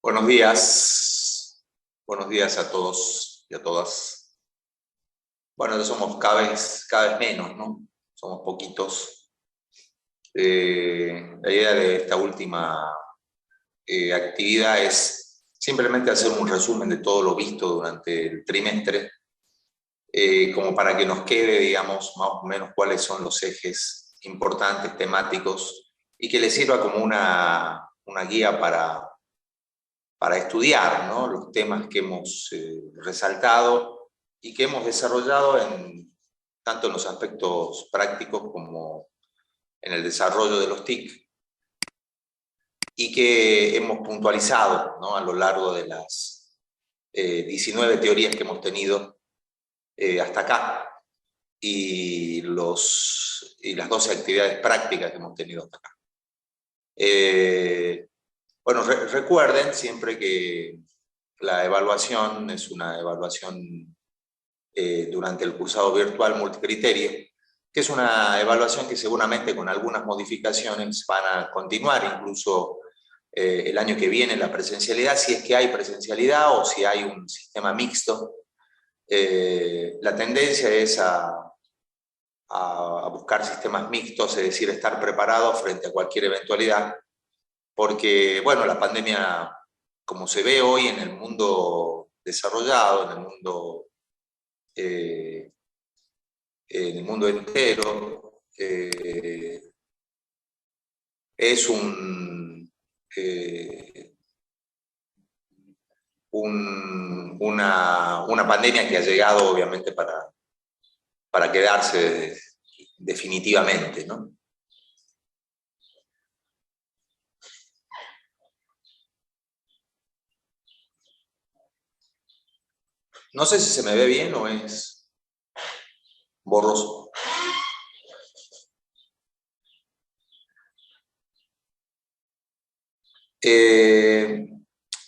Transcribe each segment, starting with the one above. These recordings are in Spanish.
Buenos días a todos y a todas. Bueno, ya somos cada vez menos, ¿no? Somos poquitos. La idea de esta última actividad es simplemente hacer un resumen de todo lo visto durante el trimestre, como para que nos quede, digamos, más o menos cuáles son los ejes importantes, temáticos, y que les sirva como una guía para estudiar, ¿no?, los temas que hemos resaltado y que hemos desarrollado tanto en los aspectos prácticos como en el desarrollo de los TIC, y que hemos puntualizado, ¿no?, a lo largo de las 19 teorías que hemos tenido hasta acá y las 12 actividades prácticas que hemos tenido hasta acá. Bueno, recuerden siempre que la evaluación es una evaluación durante el cursado virtual multicriterio, que es una evaluación que seguramente con algunas modificaciones van a continuar incluso el año que viene la presencialidad, si es que hay presencialidad o si hay un sistema mixto. La tendencia es a buscar sistemas mixtos, es decir, estar preparados frente a cualquier eventualidad, porque, bueno, la pandemia, como se ve hoy en el mundo desarrollado, en el mundo entero, es una pandemia que ha llegado, obviamente, para quedarse definitivamente, ¿no? No sé si se me ve bien o es borroso.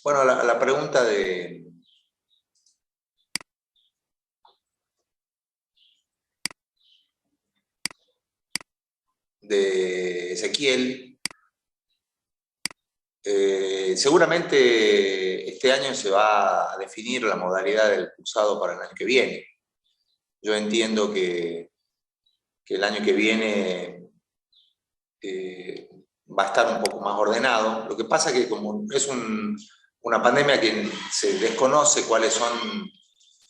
Bueno, la pregunta de Ezequiel, seguramente este año se va a definir la modalidad del cursado para el año que viene. Yo entiendo que el año que viene va a estar un poco más ordenado. Lo que pasa es que como es una pandemia que se desconoce cuáles son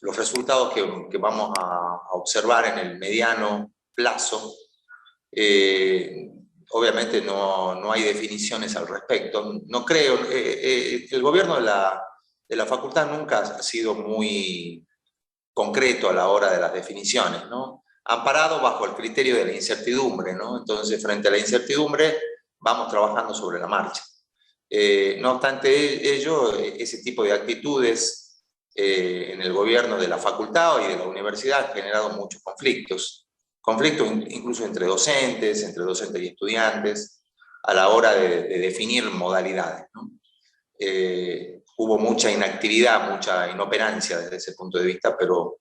los resultados que vamos a observar en el mediano plazo, obviamente no hay definiciones al respecto. No creo, el gobierno de la facultad nunca ha sido muy concreto a la hora de las definiciones, ¿no? Amparado bajo el criterio de la incertidumbre, ¿no? Entonces, frente a la incertidumbre, vamos trabajando sobre la marcha. No obstante ello, ese tipo de actitudes en el gobierno de la facultad y de la universidad han generado muchos conflictos incluso entre docentes y estudiantes, a la hora de definir modalidades, ¿no? Hubo mucha inactividad, mucha inoperancia desde ese punto de vista, pero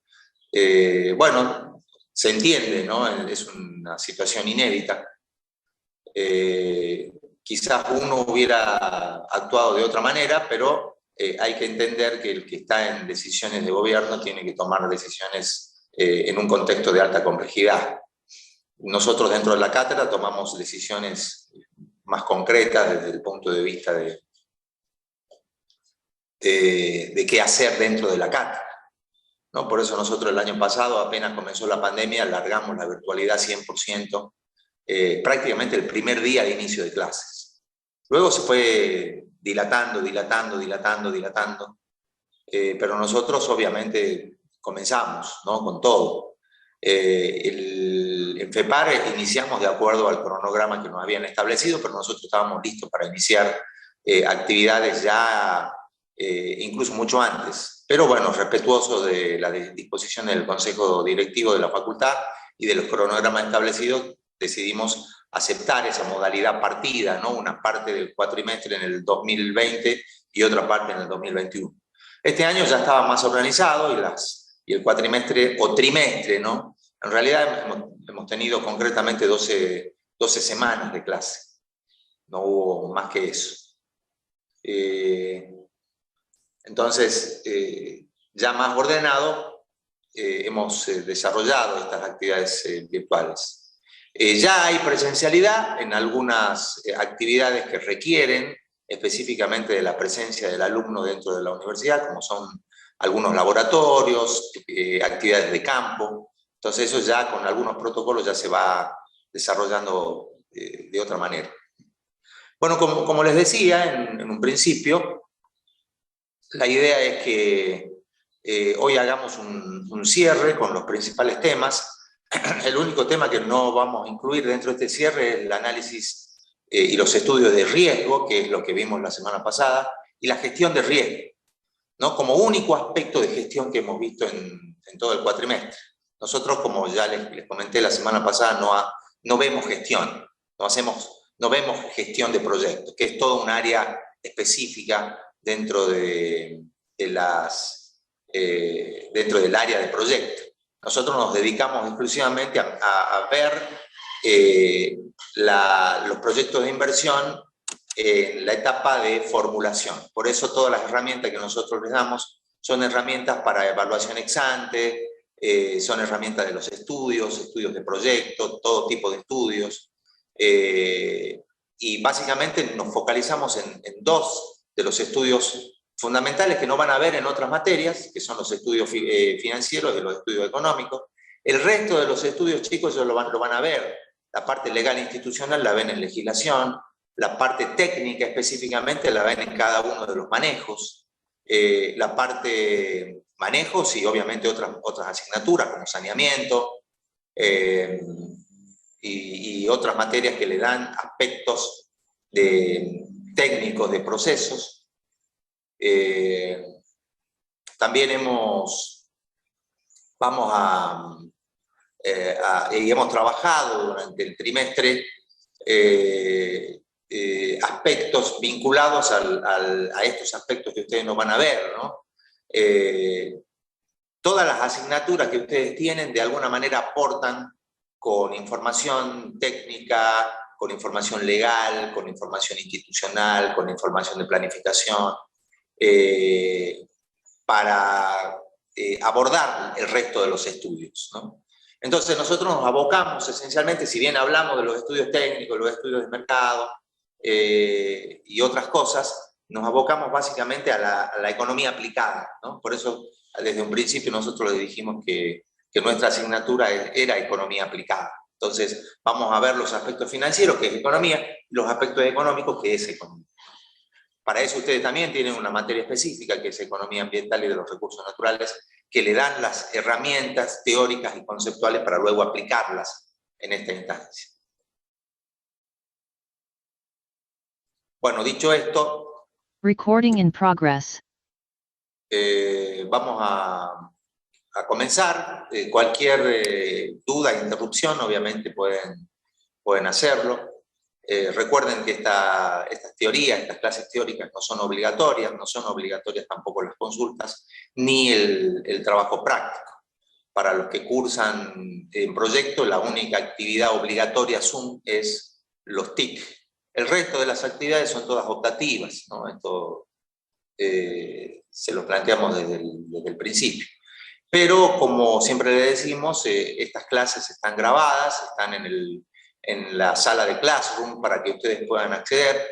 bueno, se entiende, ¿no? Es una situación inédita. Quizás uno hubiera actuado de otra manera, pero hay que entender que el que está en decisiones de gobierno tiene que tomar decisiones en un contexto de alta complejidad. Nosotros dentro de la cátedra tomamos decisiones más concretas desde el punto de vista de qué hacer dentro de la cátedra, ¿no? Por eso nosotros el año pasado, apenas comenzó la pandemia, alargamos la virtualidad 100%, prácticamente el primer día de inicio de clases. Luego se fue dilatando, pero nosotros obviamente comenzamos, ¿no?, con todo. En FEPAR iniciamos de acuerdo al cronograma que nos habían establecido, pero nosotros estábamos listos para iniciar actividades ya incluso mucho antes. Pero bueno, respetuoso de la disposición del Consejo Directivo de la Facultad y de los cronogramas establecidos, decidimos aceptar esa modalidad partida, ¿no? Una parte del cuatrimestre en el 2020 y otra parte en el 2021. Este año ya estaba más organizado y el cuatrimestre o trimestre, ¿no? En realidad hemos tenido concretamente 12 semanas de clase. No hubo más que eso. Entonces, ya más ordenado, hemos desarrollado estas actividades virtuales. Ya hay presencialidad en algunas actividades que requieren específicamente de la presencia del alumno dentro de la universidad, como son algunos laboratorios, actividades de campo. Entonces eso ya con algunos protocolos ya se va desarrollando de otra manera. Bueno, como les decía en un principio, la idea es que hoy hagamos un cierre con los principales temas. El único tema que no vamos a incluir dentro de este cierre es el análisis y los estudios de riesgo, que es lo que vimos la semana pasada, y la gestión de riesgo, ¿no? Como único aspecto de gestión que hemos visto en todo el cuatrimestre. Nosotros, como ya les comenté la semana pasada, no vemos gestión, no vemos gestión de proyectos, que es toda un área específica dentro dentro del área de proyecto. Nosotros nos dedicamos exclusivamente a ver los proyectos de inversión en la etapa de formulación. Por eso todas las herramientas que nosotros les damos son herramientas para evaluación ex ante, son herramientas de los estudios de proyecto, todo tipo de estudios. Y básicamente nos focalizamos en dos de los estudios fundamentales que no van a ver en otras materias, que son los estudios financieros y los estudios económicos. El resto de los estudios, chicos, ellos lo van a ver. La parte legal e institucional la ven en legislación, la parte técnica específicamente la ven en cada uno de los manejos, la parte manejos y obviamente otras asignaturas como saneamiento y otras materias que le dan aspectos técnicos de procesos. También hemos trabajado durante el trimestre aspectos vinculados a estos aspectos que ustedes no van a ver, ¿no? Todas las asignaturas que ustedes tienen de alguna manera aportan con información técnica, con información legal, con información institucional, con información de planificación, para abordar el resto de los estudios, ¿no? Entonces nosotros nos abocamos esencialmente, si bien hablamos de los estudios técnicos, los estudios de mercado y otras cosas, nos abocamos básicamente a la economía aplicada, ¿no? Por eso desde un principio nosotros le dijimos que nuestra asignatura era economía aplicada. Entonces vamos a ver los aspectos financieros, que es economía, y los aspectos económicos, que es economía. Para eso ustedes también tienen una materia específica que es economía ambiental y de los recursos naturales, que le dan las herramientas teóricas y conceptuales para luego aplicarlas en esta instancia. Bueno, dicho esto, Recording in progress. Vamos a comenzar. Cualquier duda, interrupción, obviamente pueden hacerlo. Recuerden que estas teorías, estas clases teóricas no son obligatorias tampoco las consultas, ni el trabajo práctico. Para los que cursan en proyecto, la única actividad obligatoria Zoom es los TIC. El resto de las actividades son todas optativas, ¿no? Esto se lo planteamos desde el principio. Pero, como siempre le decimos, estas clases están grabadas, están en la sala de Classroom para que ustedes puedan acceder.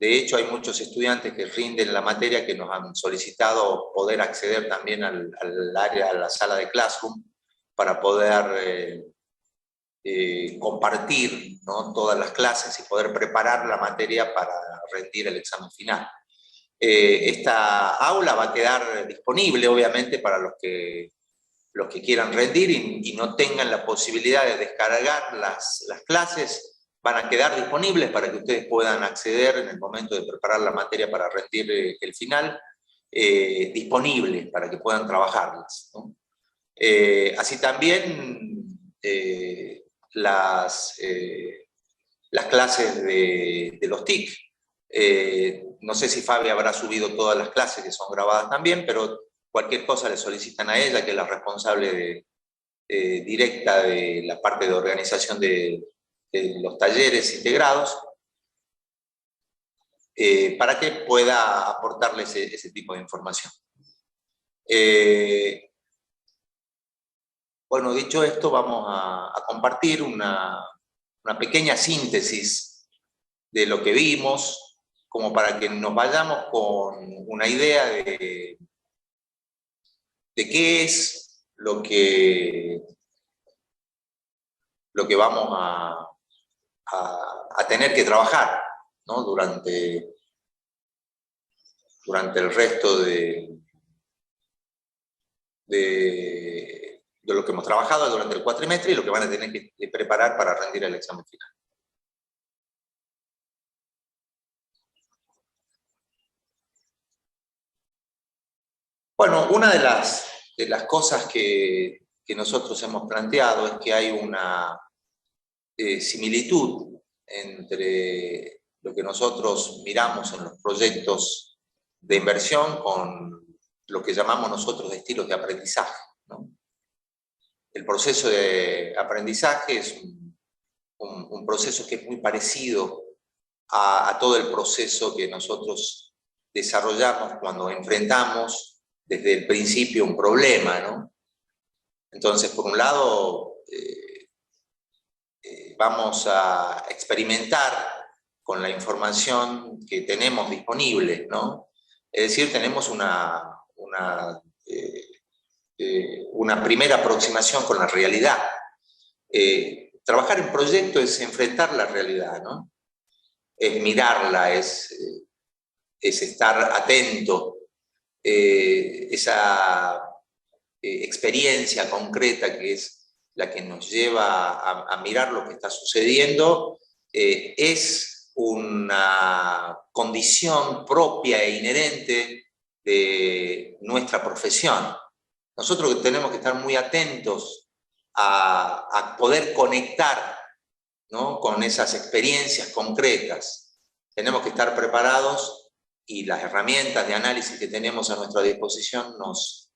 De hecho, hay muchos estudiantes que rinden la materia que nos han solicitado poder acceder también al área, a la sala de Classroom, para poder compartir, ¿no?, todas las clases y poder preparar la materia para rendir el examen final. Esta aula va a quedar disponible, obviamente, para los que quieran rendir y no tengan la posibilidad de descargar las clases, van a quedar disponibles para que ustedes puedan acceder en el momento de preparar la materia para rendir el final, disponibles para que puedan trabajarlas, ¿no? Así también las clases de los TIC. No sé si Fabi habrá subido todas las clases que son grabadas también, pero cualquier cosa le solicitan a ella, que es la responsable directa de la parte de organización de los talleres integrados. para que pueda aportarles ese tipo de información. Bueno, dicho esto, vamos a compartir una pequeña síntesis de lo que vimos, como para que nos vayamos con una idea de qué es lo que vamos a tener que trabajar, ¿no? durante el resto de lo que hemos trabajado durante el cuatrimestre y lo que van a tener que preparar para rendir el examen final. Bueno, una de las cosas que nosotros hemos planteado es que hay una similitud entre lo que nosotros miramos en los proyectos de inversión con lo que llamamos nosotros estilos de aprendizaje, ¿no? El proceso de aprendizaje es un proceso que es muy parecido a todo el proceso que nosotros desarrollamos cuando enfrentamos desde el principio un problema, ¿no? Entonces, por un lado, vamos a experimentar con la información que tenemos disponible, ¿no? Es decir, tenemos una primera aproximación con la realidad. Trabajar en proyecto es enfrentar la realidad, ¿no? Es mirarla, es estar atento. Esa experiencia concreta que es la que nos lleva a mirar lo que está sucediendo, es una condición propia e inherente de nuestra profesión. Nosotros tenemos que estar muy atentos a poder conectar, ¿no?, con esas experiencias concretas. Tenemos que estar preparados y las herramientas de análisis que tenemos a nuestra disposición nos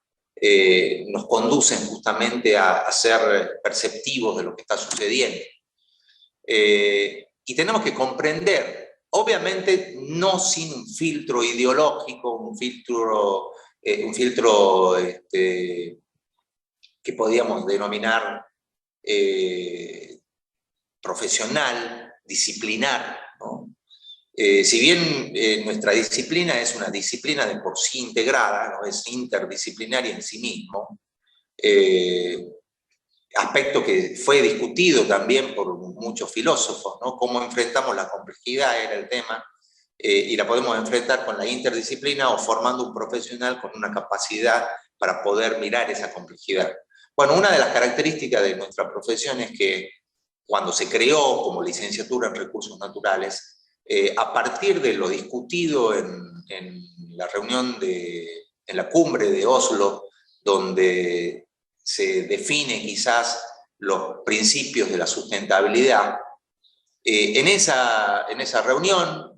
conducen justamente a ser perceptivos de lo que está sucediendo. Y tenemos que comprender, obviamente no sin un filtro ideológico, un filtro que podríamos denominar profesional, disciplinar, ¿no? Si bien nuestra disciplina es una disciplina de por sí integrada, ¿no?, es interdisciplinaria en sí mismo, aspecto que fue discutido también por muchos filósofos, ¿no? Cómo enfrentamos la complejidad era el tema, y la podemos enfrentar con la interdisciplina o formando un profesional con una capacidad para poder mirar esa complejidad. Bueno, una de las características de nuestra profesión es que cuando se creó como licenciatura en recursos naturales, a partir de lo discutido en la reunión en la cumbre de Oslo, donde se define quizás los principios de la sustentabilidad, en esa reunión,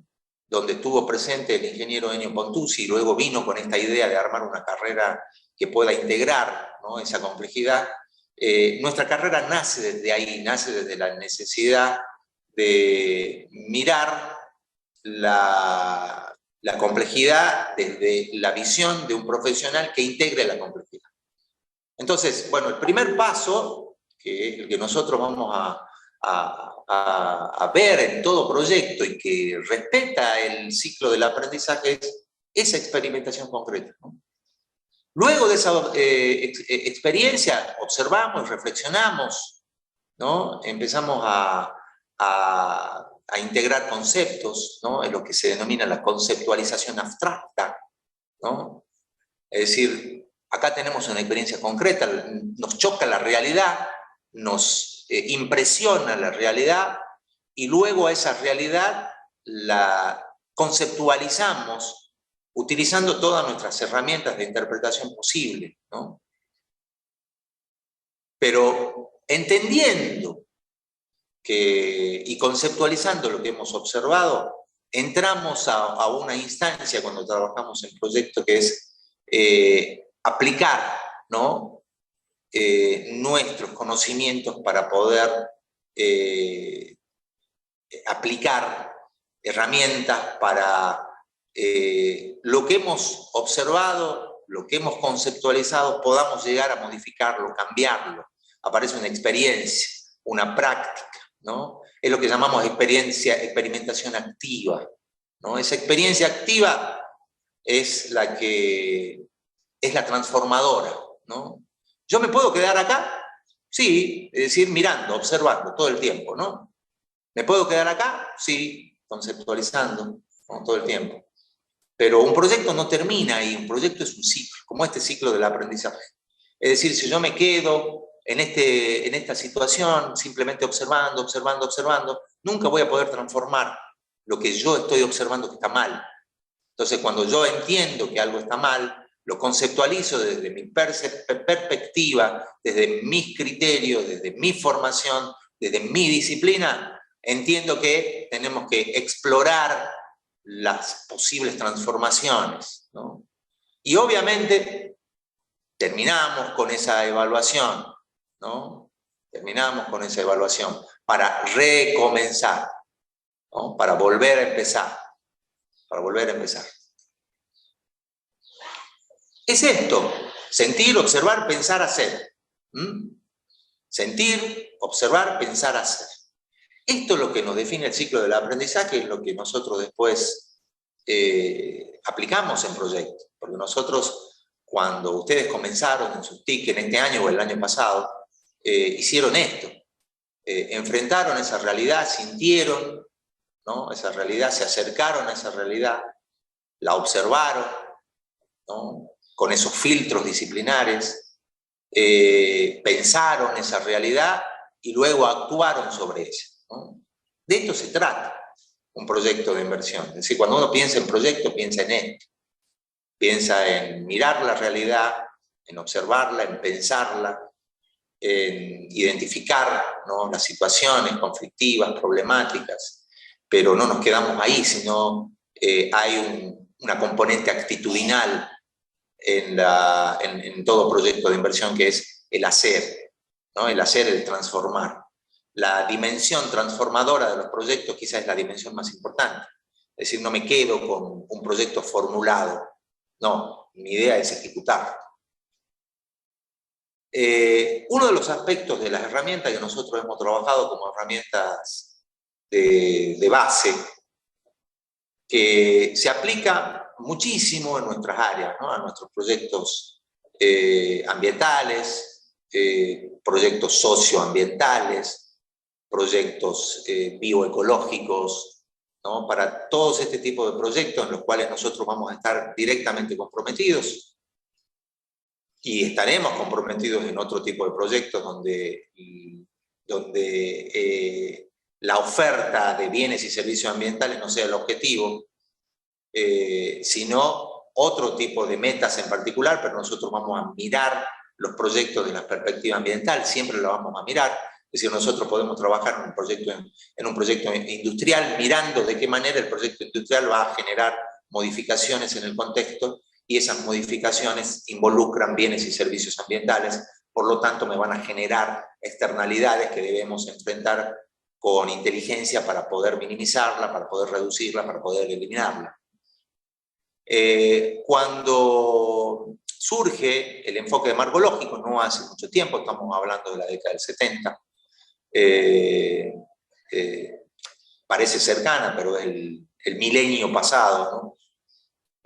donde estuvo presente el ingeniero Ennio Pontuzzi, y luego vino con esta idea de armar una carrera que pueda integrar, ¿no?, esa complejidad, nuestra carrera nace desde ahí, nace desde la necesidad de mirar la complejidad desde la visión de un profesional que integre la complejidad. Entonces, bueno, el primer paso, que es el que nosotros vamos a ver en todo proyecto y que respeta el ciclo del aprendizaje, es esa experimentación concreta, ¿no? Luego de esa experiencia, observamos, reflexionamos, ¿no? Empezamos a integrar conceptos, ¿no?, en lo que se denomina la conceptualización abstracta, ¿no? Es decir, acá tenemos una experiencia concreta, nos choca la realidad, nos impresiona la realidad, y luego a esa realidad la conceptualizamos utilizando todas nuestras herramientas de interpretación posible, ¿no? Pero entendiendo y conceptualizando lo que hemos observado, entramos a una instancia cuando trabajamos en proyecto que es aplicar, ¿no?, nuestros conocimientos para poder aplicar herramientas para lo que hemos observado, lo que hemos conceptualizado, podamos llegar a modificarlo, cambiarlo. Aparece una experiencia, una práctica, ¿no? Es lo que llamamos experimentación activa, ¿no? Esa experiencia activa es la transformadora, ¿no? ¿Yo me puedo quedar acá? Sí, es decir, mirando, observando todo el tiempo, ¿no? ¿Me puedo quedar acá? Sí, conceptualizando, ¿no? Todo el tiempo. Pero un proyecto no termina ahí, un proyecto es un ciclo, como este ciclo del aprendizaje. Es decir, si yo me quedo en esta situación, simplemente observando, observando, observando, nunca voy a poder transformar lo que yo estoy observando que está mal. Entonces, cuando yo entiendo que algo está mal, lo conceptualizo desde mi perspectiva, desde mis criterios, desde mi formación, desde mi disciplina, entiendo que tenemos que explorar las posibles transformaciones, ¿no? Y obviamente terminamos con esa evaluación, ¿no? Terminamos con esa evaluación para recomenzar, ¿no? Para volver a empezar. Para volver a empezar. Es esto: sentir, observar, pensar, hacer. Sentir, observar, pensar, hacer. Esto es lo que nos define el ciclo del aprendizaje, es lo que nosotros después aplicamos en proyectos. Porque nosotros, cuando ustedes comenzaron en sus TIC en este año o el año pasado, hicieron esto. Enfrentaron esa realidad, sintieron, ¿no? Esa realidad, se acercaron a esa realidad, la observaron, ¿no? Con esos filtros disciplinares, pensaron esa realidad y luego actuaron sobre ella, ¿no? De esto se trata un proyecto de inversión. Es decir, cuando uno piensa en proyecto, piensa en esto. Piensa en mirar la realidad, en observarla, en pensarla, en identificar, ¿no? Las situaciones conflictivas, problemáticas, pero no nos quedamos ahí, sino hay una componente actitudinal en todo proyecto de inversión, que es el hacer, ¿no? El hacer, el transformar. La dimensión transformadora de los proyectos quizás es la dimensión más importante. Es decir, no me quedo con un proyecto formulado, no, mi idea es ejecutar. Uno de los aspectos de las herramientas que nosotros hemos trabajado como herramientas de base, que se aplica muchísimo en nuestras áreas, ¿no? A nuestros proyectos ambientales, proyectos socioambientales, proyectos bioecológicos, ¿no? Para todos este tipo de proyectos en los cuales nosotros vamos a estar directamente comprometidos, y estaremos comprometidos en otro tipo de proyectos donde la oferta de bienes y servicios ambientales no sea el objetivo, sino otro tipo de metas en particular, pero nosotros vamos a mirar los proyectos de la perspectiva ambiental, siempre lo vamos a mirar. Es decir, nosotros podemos trabajar en un proyecto industrial mirando de qué manera el proyecto industrial va a generar modificaciones en el contexto, y esas modificaciones involucran bienes y servicios ambientales, por lo tanto me van a generar externalidades que debemos enfrentar con inteligencia para poder minimizarla, para poder reducirla, para poder eliminarla. Cuando surge el enfoque de marco lógico, no hace mucho tiempo, estamos hablando de la década del 70, parece cercana, pero es el milenio pasado, ¿no?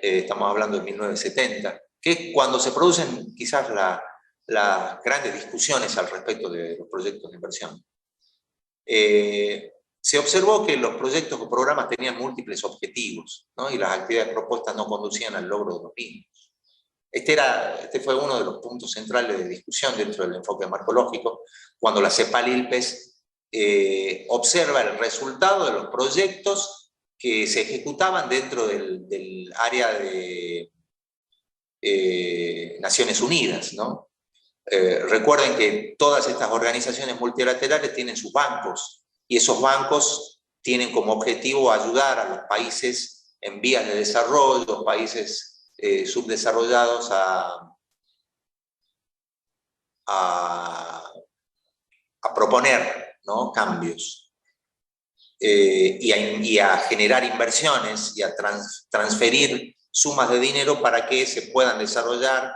Estamos hablando de 1970, que es cuando se producen quizás las grandes discusiones al respecto de los proyectos de inversión. Se observó que los proyectos o programas tenían múltiples objetivos, ¿no? Y las actividades propuestas no conducían al logro de los mismos. Este fue uno de los puntos centrales de discusión dentro del enfoque marcológico, cuando la CEPAL-ILPES observa el resultado de los proyectos que se ejecutaban dentro del área de Naciones Unidas, ¿no? Recuerden que todas estas organizaciones multilaterales tienen sus bancos, y esos bancos tienen como objetivo ayudar a los países en vías de desarrollo, países subdesarrollados a proponer, ¿no? Cambios. y a generar inversiones y a transferir sumas de dinero para que se puedan desarrollar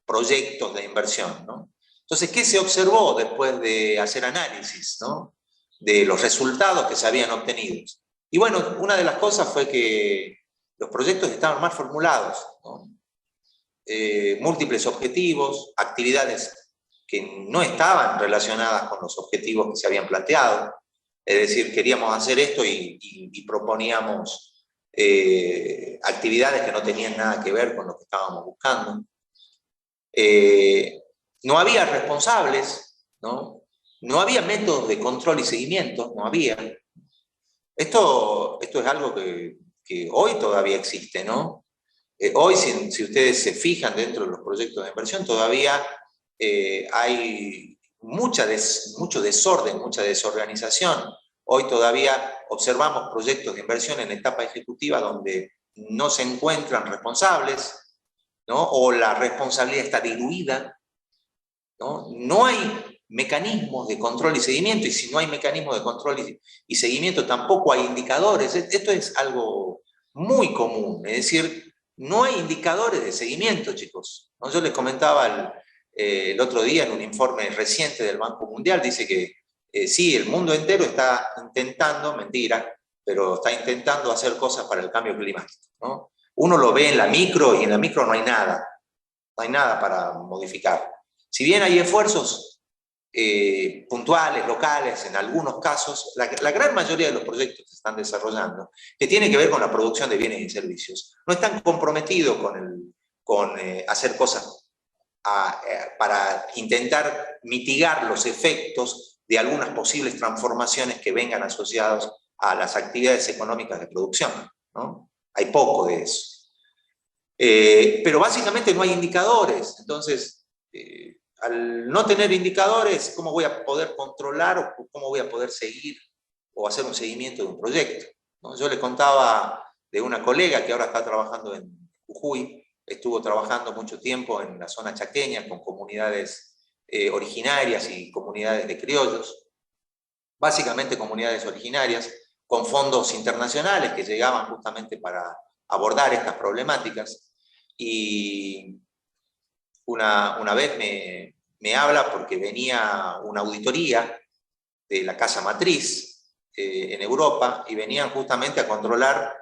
proyectos de inversión, ¿no? Entonces, ¿qué se observó después de hacer análisis, ¿no?, de los resultados que se habían obtenido? Y bueno, una de las cosas fue que los proyectos estaban mal formulados, ¿no? Múltiples objetivos, actividades que no estaban relacionadas con los objetivos que se habían planteado. Es decir, queríamos hacer esto y proponíamos actividades que no tenían nada que ver con lo que estábamos buscando. No había responsables, ¿no? No había métodos de control y seguimiento, no había. Esto es algo que hoy todavía existe, ¿no? Hoy, si ustedes se fijan dentro de los proyectos de inversión, todavía hay mucho desorden, mucha desorganización. Hoy todavía observamos proyectos de inversión en etapa ejecutiva donde no se encuentran responsables, ¿no? O la responsabilidad está diluida, ¿no? No hay mecanismos de control y seguimiento, y si no hay mecanismos de control y seguimiento, tampoco hay indicadores. Esto es algo muy común, es decir, no hay indicadores de seguimiento, chicos, ¿no? Yo les comentaba el otro día en un informe reciente del Banco Mundial, dice que sí, el mundo entero está intentando, mentira, pero está intentando hacer cosas para el cambio climático, ¿no? Uno lo ve en la micro y en la micro no hay nada para modificar. Si bien hay esfuerzos puntuales, locales, en algunos casos, la gran mayoría de los proyectos que se están desarrollando, que tienen que ver con la producción de bienes y servicios, no están comprometidos con hacer cosas para intentar mitigar los efectos de algunas posibles transformaciones que vengan asociados a las actividades económicas de producción, ¿no? Hay poco de eso. Pero básicamente no hay indicadores. Entonces, al no tener indicadores, ¿cómo voy a poder controlar o cómo voy a poder seguir o hacer un seguimiento de un proyecto, ¿no? Yo le contaba de una colega que ahora está trabajando en Jujuy, estuvo trabajando mucho tiempo en la zona chaqueña con comunidades originarias y comunidades de criollos, básicamente comunidades originarias, con fondos internacionales que llegaban justamente para abordar estas problemáticas. Y una vez me habla porque venía una auditoría de la casa matriz en Europa y venían justamente a controlar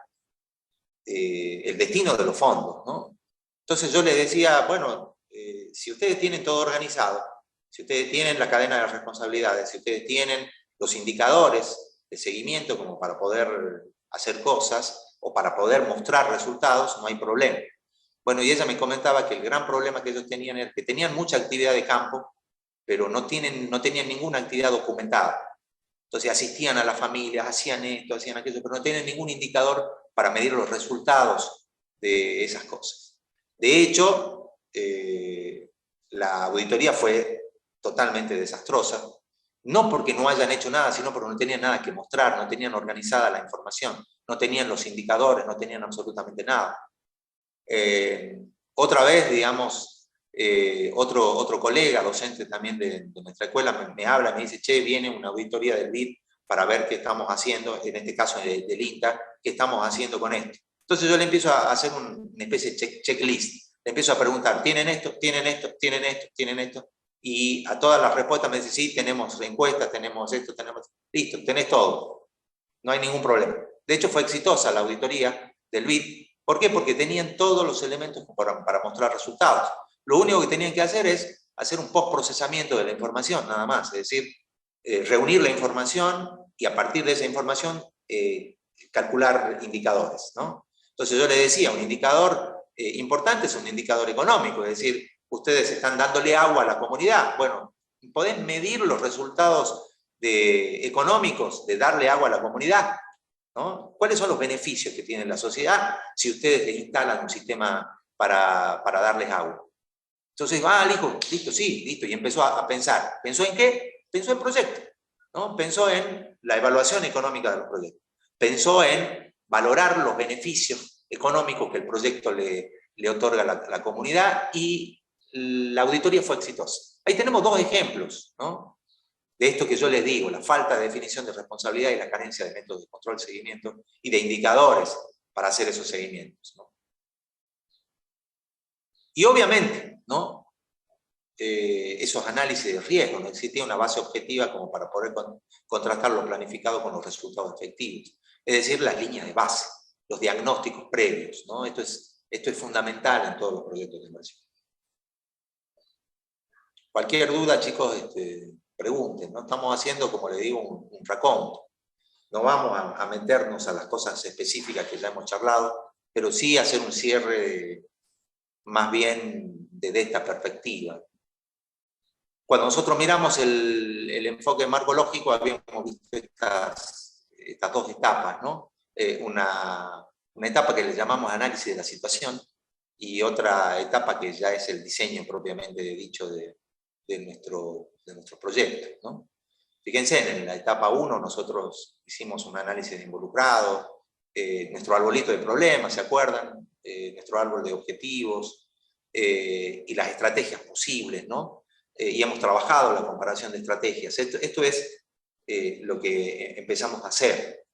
el destino de los fondos, ¿no? Entonces yo les decía, bueno, si ustedes tienen todo organizado, si ustedes tienen la cadena de responsabilidades, si ustedes tienen los indicadores de seguimiento como para poder hacer cosas o para poder mostrar resultados, no hay problema. Bueno, y ella me comentaba que el gran problema que ellos tenían era que tenían mucha actividad de campo, pero no tenían ninguna actividad documentada. Entonces asistían a las familias, hacían esto, hacían aquello, pero no tienen ningún indicador para medir los resultados de esas cosas. De hecho, la auditoría fue totalmente desastrosa, no porque no hayan hecho nada, sino porque no tenían nada que mostrar, no tenían organizada la información, no tenían los indicadores, no tenían absolutamente nada. Otra vez, digamos, otro colega, docente también de nuestra escuela, me habla, me dice, che, viene una auditoría del BID para ver qué estamos haciendo, en este caso del INTA, qué estamos haciendo con esto. Entonces yo le empiezo a hacer una especie de checklist, le empiezo a preguntar, ¿tienen esto? ¿Tienen esto? ¿Tienen esto? ¿Tienen esto? Y a todas las respuestas me dice, sí, tenemos encuestas, tenemos esto, tenemos... Listo, tenés todo. No hay ningún problema. De hecho, fue exitosa la auditoría del BID. ¿Por qué? Porque tenían todos los elementos para mostrar resultados. Lo único que tenían que hacer es hacer un post-procesamiento de la información, nada más. Es decir, reunir la información y a partir de esa información calcular indicadores, ¿no? Entonces yo le decía, un indicador importante es un indicador económico, es decir, ustedes están dándole agua a la comunidad. Bueno, podés medir los resultados económicos de darle agua a la comunidad, ¿no? ¿Cuáles son los beneficios que tiene la sociedad si ustedes les instalan un sistema para darles agua? Entonces, listo, sí, listo, y empezó a pensar. ¿Pensó en qué? Pensó en proyectos, ¿no? Pensó en la evaluación económica de los proyectos. Pensó en valorar los beneficios económicos que el proyecto le otorga a la comunidad, y la auditoría fue exitosa. Ahí tenemos dos ejemplos, ¿no? de esto que yo les digo, la falta de definición de responsabilidad y la carencia de métodos de control, seguimiento y de indicadores para hacer esos seguimientos, ¿no? Y obviamente, ¿no? Esos análisis de riesgo, no existía una base objetiva como para poder contrastar lo planificado con los resultados efectivos. Es decir, las líneas de base, los diagnósticos previos, ¿no? Esto es fundamental en todos los proyectos de inversión. Cualquier duda, chicos, pregunten, ¿no? Estamos haciendo, como les digo, un raconto. No vamos a meternos a las cosas específicas que ya hemos charlado, pero sí hacer un cierre más bien desde esta perspectiva. Cuando nosotros miramos el enfoque marcológico, habíamos visto estas dos etapas, ¿no? Una etapa que le llamamos análisis de la situación y otra etapa que ya es el diseño propiamente dicho de nuestro proyecto, ¿no? Fíjense, en la etapa 1 nosotros hicimos un análisis de involucrados, nuestro arbolito de problemas, ¿se acuerdan? Nuestro árbol de objetivos y las estrategias posibles, ¿no? Y hemos trabajado la comparación de estrategias. Esto es lo que empezamos a hacer,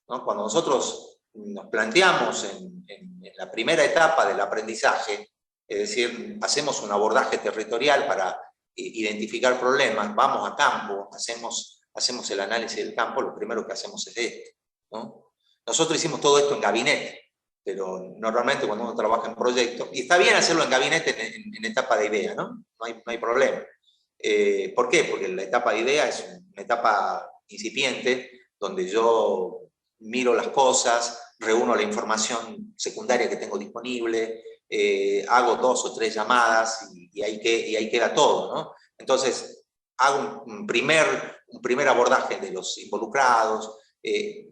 ¿no? Cuando nosotros nos planteamos en la primera etapa del aprendizaje, es decir, hacemos un abordaje territorial para identificar problemas, vamos a campo, hacemos el análisis del campo, lo primero que hacemos es esto, ¿no? Nosotros hicimos todo esto en gabinete, pero normalmente cuando uno trabaja en proyectos, y está bien hacerlo en gabinete en etapa de idea, ¿no? No hay problema. ¿Por qué? Porque la etapa de idea es una etapa incipiente, donde yo miro las cosas, reúno la información secundaria que tengo disponible, hago 2 o 3 llamadas y ahí queda todo, ¿no? Entonces, hago un primer abordaje de los involucrados,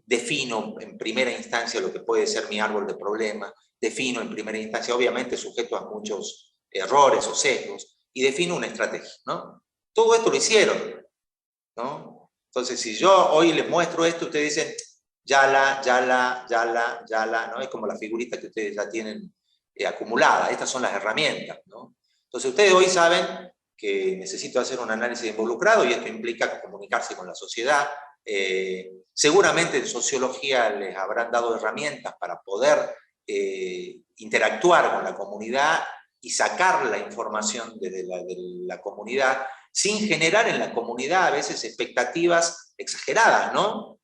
defino en primera instancia lo que puede ser mi árbol de problemas, defino en primera instancia, obviamente sujeto a muchos errores o sesgos, y defino una estrategia, ¿no? Todo esto lo hicieron, ¿no? Entonces, si yo hoy les muestro esto, ustedes dicen, yala, ¿no? Es como la figurita que ustedes ya tienen acumulada. Estas son las herramientas, ¿no? Entonces, ustedes hoy saben que necesito hacer un análisis de involucrado y esto implica comunicarse con la sociedad. Seguramente en sociología les habrán dado herramientas para poder interactuar con la comunidad y sacar la información de la comunidad sin generar en la comunidad a veces expectativas exageradas, ¿no?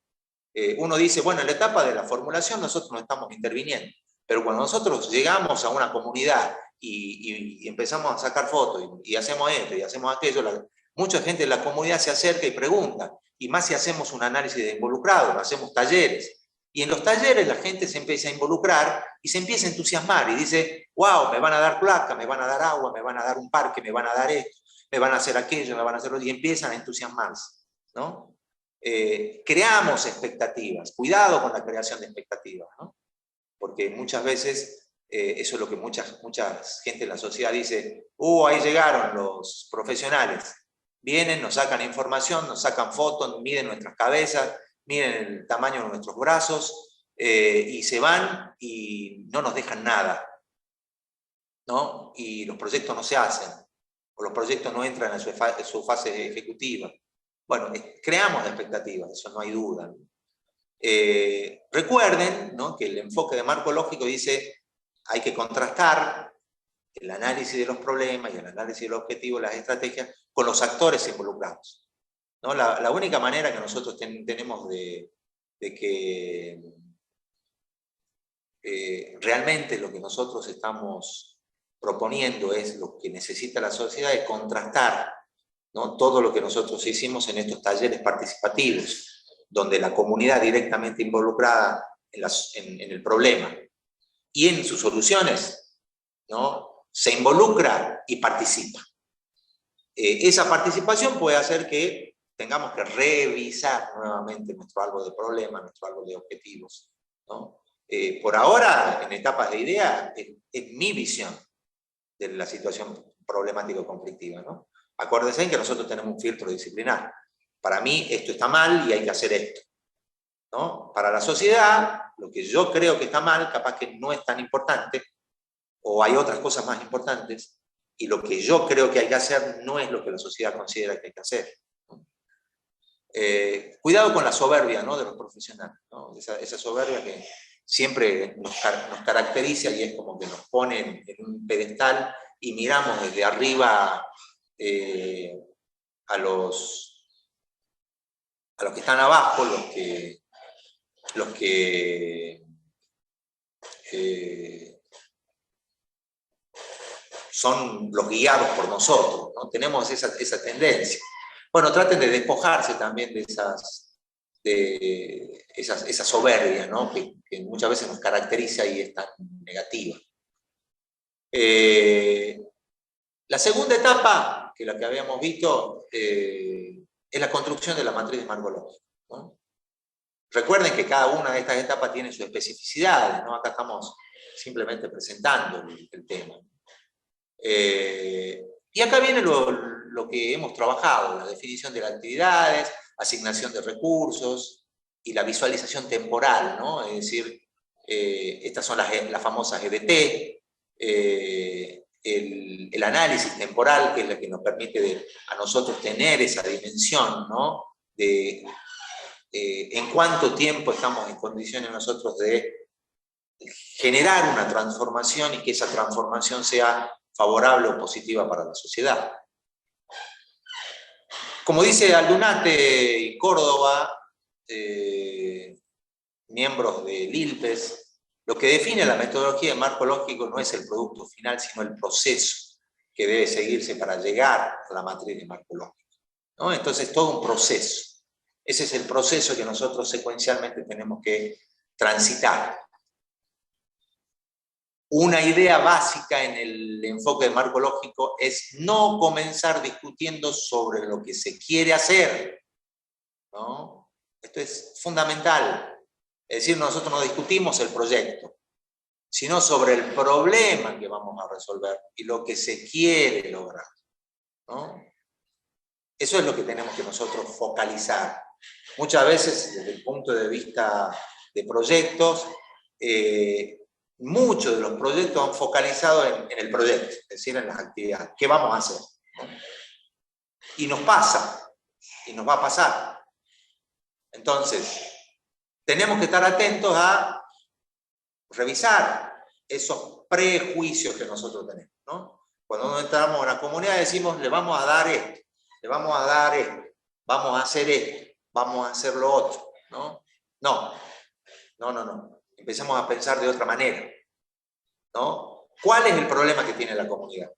Uno dice, bueno, en la etapa de la formulación nosotros no estamos interviniendo, pero cuando nosotros llegamos a una comunidad y empezamos a sacar fotos y hacemos esto y hacemos aquello, mucha gente de la comunidad se acerca y pregunta, y más si hacemos un análisis de involucrados, hacemos talleres, y en los talleres la gente se empieza a involucrar y se empieza a entusiasmar y dice, wow, me van a dar placa, me van a dar agua, me van a dar un parque, me van a dar esto, me van a hacer aquello, me van a hacer lo, y empiezan a entusiasmarse, ¿no? Creamos expectativas, cuidado con la creación de expectativas, ¿no? Porque muchas veces eso es lo que mucha gente en la sociedad dice, ahí llegaron los profesionales, vienen, nos sacan información, nos sacan fotos, miden nuestras cabezas, miden el tamaño de nuestros brazos, y se van y no nos dejan nada, ¿no? Y los proyectos no se hacen, o los proyectos no entran en su fase ejecutiva. Bueno, creamos expectativas, eso no hay duda. Recuerden, ¿no?, que el enfoque de marco lógico dice hay que contrastar el análisis de los problemas y el análisis de los objetivos, las estrategias, con los actores involucrados, ¿no? La única manera que nosotros tenemos de que realmente lo que nosotros estamos proponiendo es lo que necesita la sociedad, es contrastar, ¿no?, todo lo que nosotros hicimos en estos talleres participativos, donde la comunidad directamente involucrada en el problema y en sus soluciones, ¿no?, se involucra y participa. Esa participación puede hacer que tengamos que revisar nuevamente nuestro árbol de problemas, nuestro árbol de objetivos, ¿no? Por ahora, en etapas de idea, es mi visión de la situación problemática o conflictiva, ¿no? Acuérdense que nosotros tenemos un filtro disciplinar. Para mí esto está mal y hay que hacer esto, ¿no? Para la sociedad, lo que yo creo que está mal, capaz que no es tan importante, o hay otras cosas más importantes, y lo que yo creo que hay que hacer no es lo que la sociedad considera que hay que hacer, ¿no? Cuidado con la soberbia, ¿no?, de los profesionales, ¿no? Esa soberbia que siempre nos caracteriza y es como que nos pone en un pedestal y miramos desde arriba a los que están abajo, los que son los guiados por nosotros, ¿no? Tenemos esa tendencia. Bueno, traten de despojarse también de esa soberbia, ¿no?, que muchas veces nos caracteriza y es tan negativa. La segunda etapa, que la que habíamos visto, es la construcción de la matriz de marco lógico, ¿no? Recuerden que cada una de estas etapas tiene sus especificidades, ¿no? Acá estamos simplemente presentando el tema. Y acá viene lo que hemos trabajado, la definición de las actividades, asignación de recursos y la visualización temporal, ¿no? Es decir, estas son las famosas EDT, el análisis temporal, que es la que nos permite a nosotros tener esa dimensión, ¿no?, de en cuánto tiempo estamos en condiciones nosotros de generar una transformación y que esa transformación sea favorable o positiva para la sociedad. Como dice Aldunate y Córdoba, miembros del ILPES, lo que define la metodología de marco lógico no es el producto final, sino el proceso que debe seguirse para llegar a la matriz de marco lógico, ¿no? Entonces, todo un proceso. Ese es el proceso que nosotros secuencialmente tenemos que transitar. Una idea básica en el enfoque de marco lógico es no comenzar discutiendo sobre lo que se quiere hacer, ¿no? Esto es fundamental. Es decir, nosotros no discutimos el proyecto, sino sobre el problema que vamos a resolver y lo que se quiere lograr, ¿no? Eso es lo que tenemos que nosotros focalizar. Muchas veces, desde el punto de vista de proyectos, muchos de los proyectos han focalizado en el proyecto, es decir, en las actividades. ¿Qué vamos a hacer? Y nos pasa, y nos va a pasar. Entonces, tenemos que estar atentos a revisar esos prejuicios que nosotros tenemos, ¿no? Cuando entramos a una comunidad decimos, le vamos a dar esto, le vamos a dar esto, vamos a hacer esto, vamos a hacer lo otro, ¿no? No. Empecemos a pensar de otra manera, ¿no? ¿Cuál es el problema que tiene la comunidad?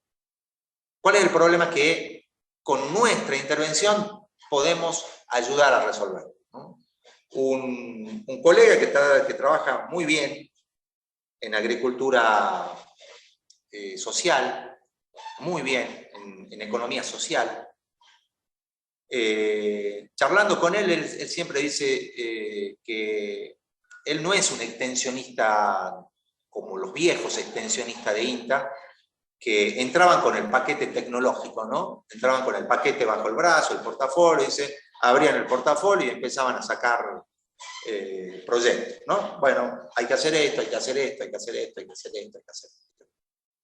¿Cuál es el problema que con nuestra intervención podemos ayudar a resolver, ¿no? Un colega que trabaja muy bien en agricultura social, muy bien en economía social, charlando con él siempre dice que él no es un extensionista como los viejos extensionistas de INTA, que entraban con el paquete tecnológico, ¿no? Entraban con el paquete bajo el brazo, el portafolio, abrían el portafolio y empezaban a sacar proyectos, ¿no? Bueno, hay que hacer esto, hay que hacer esto, hay que hacer esto, hay que hacer esto, hay que hacer esto.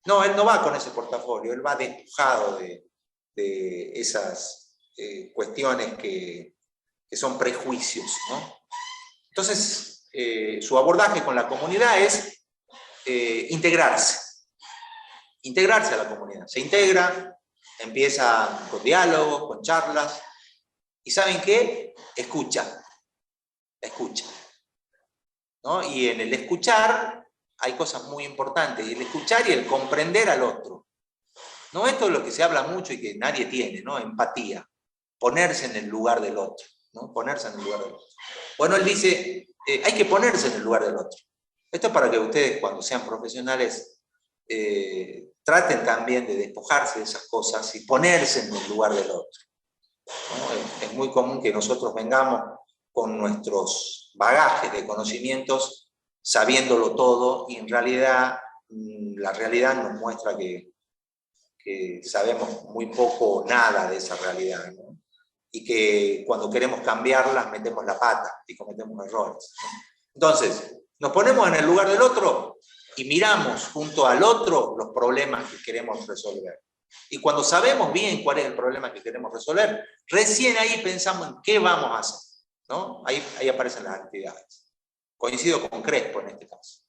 No, él no va con ese portafolio, él va despojado de esas cuestiones que son prejuicios, ¿no? Entonces, su abordaje con la comunidad es integrarse a la comunidad. Se integra, empieza con diálogos, con charlas, y ¿saben qué? Escucha, ¿no? Y en el escuchar hay cosas muy importantes, y el escuchar y el comprender al otro. ¿No? Esto es lo que se habla mucho y que nadie tiene, ¿no? Empatía, ponerse en el lugar del otro, ¿no? Ponerse en el lugar del otro. Bueno, él dice, hay que ponerse en el lugar del otro. Esto es para que ustedes, cuando sean profesionales, traten también de despojarse de esas cosas y ponerse en el lugar del otro, ¿no? Es muy común que nosotros vengamos con nuestros bagajes de conocimientos sabiéndolo todo, y en realidad la realidad nos muestra que sabemos muy poco o nada de esa realidad, ¿no? Y que cuando queremos cambiarlas metemos la pata y cometemos errores, ¿no? Entonces, nos ponemos en el lugar del otro y miramos junto al otro los problemas que queremos resolver. Y cuando sabemos bien cuál es el problema que queremos resolver, recién ahí pensamos en qué vamos a hacer, ¿no? Ahí aparecen las actividades. Coincido con Crespo en este caso.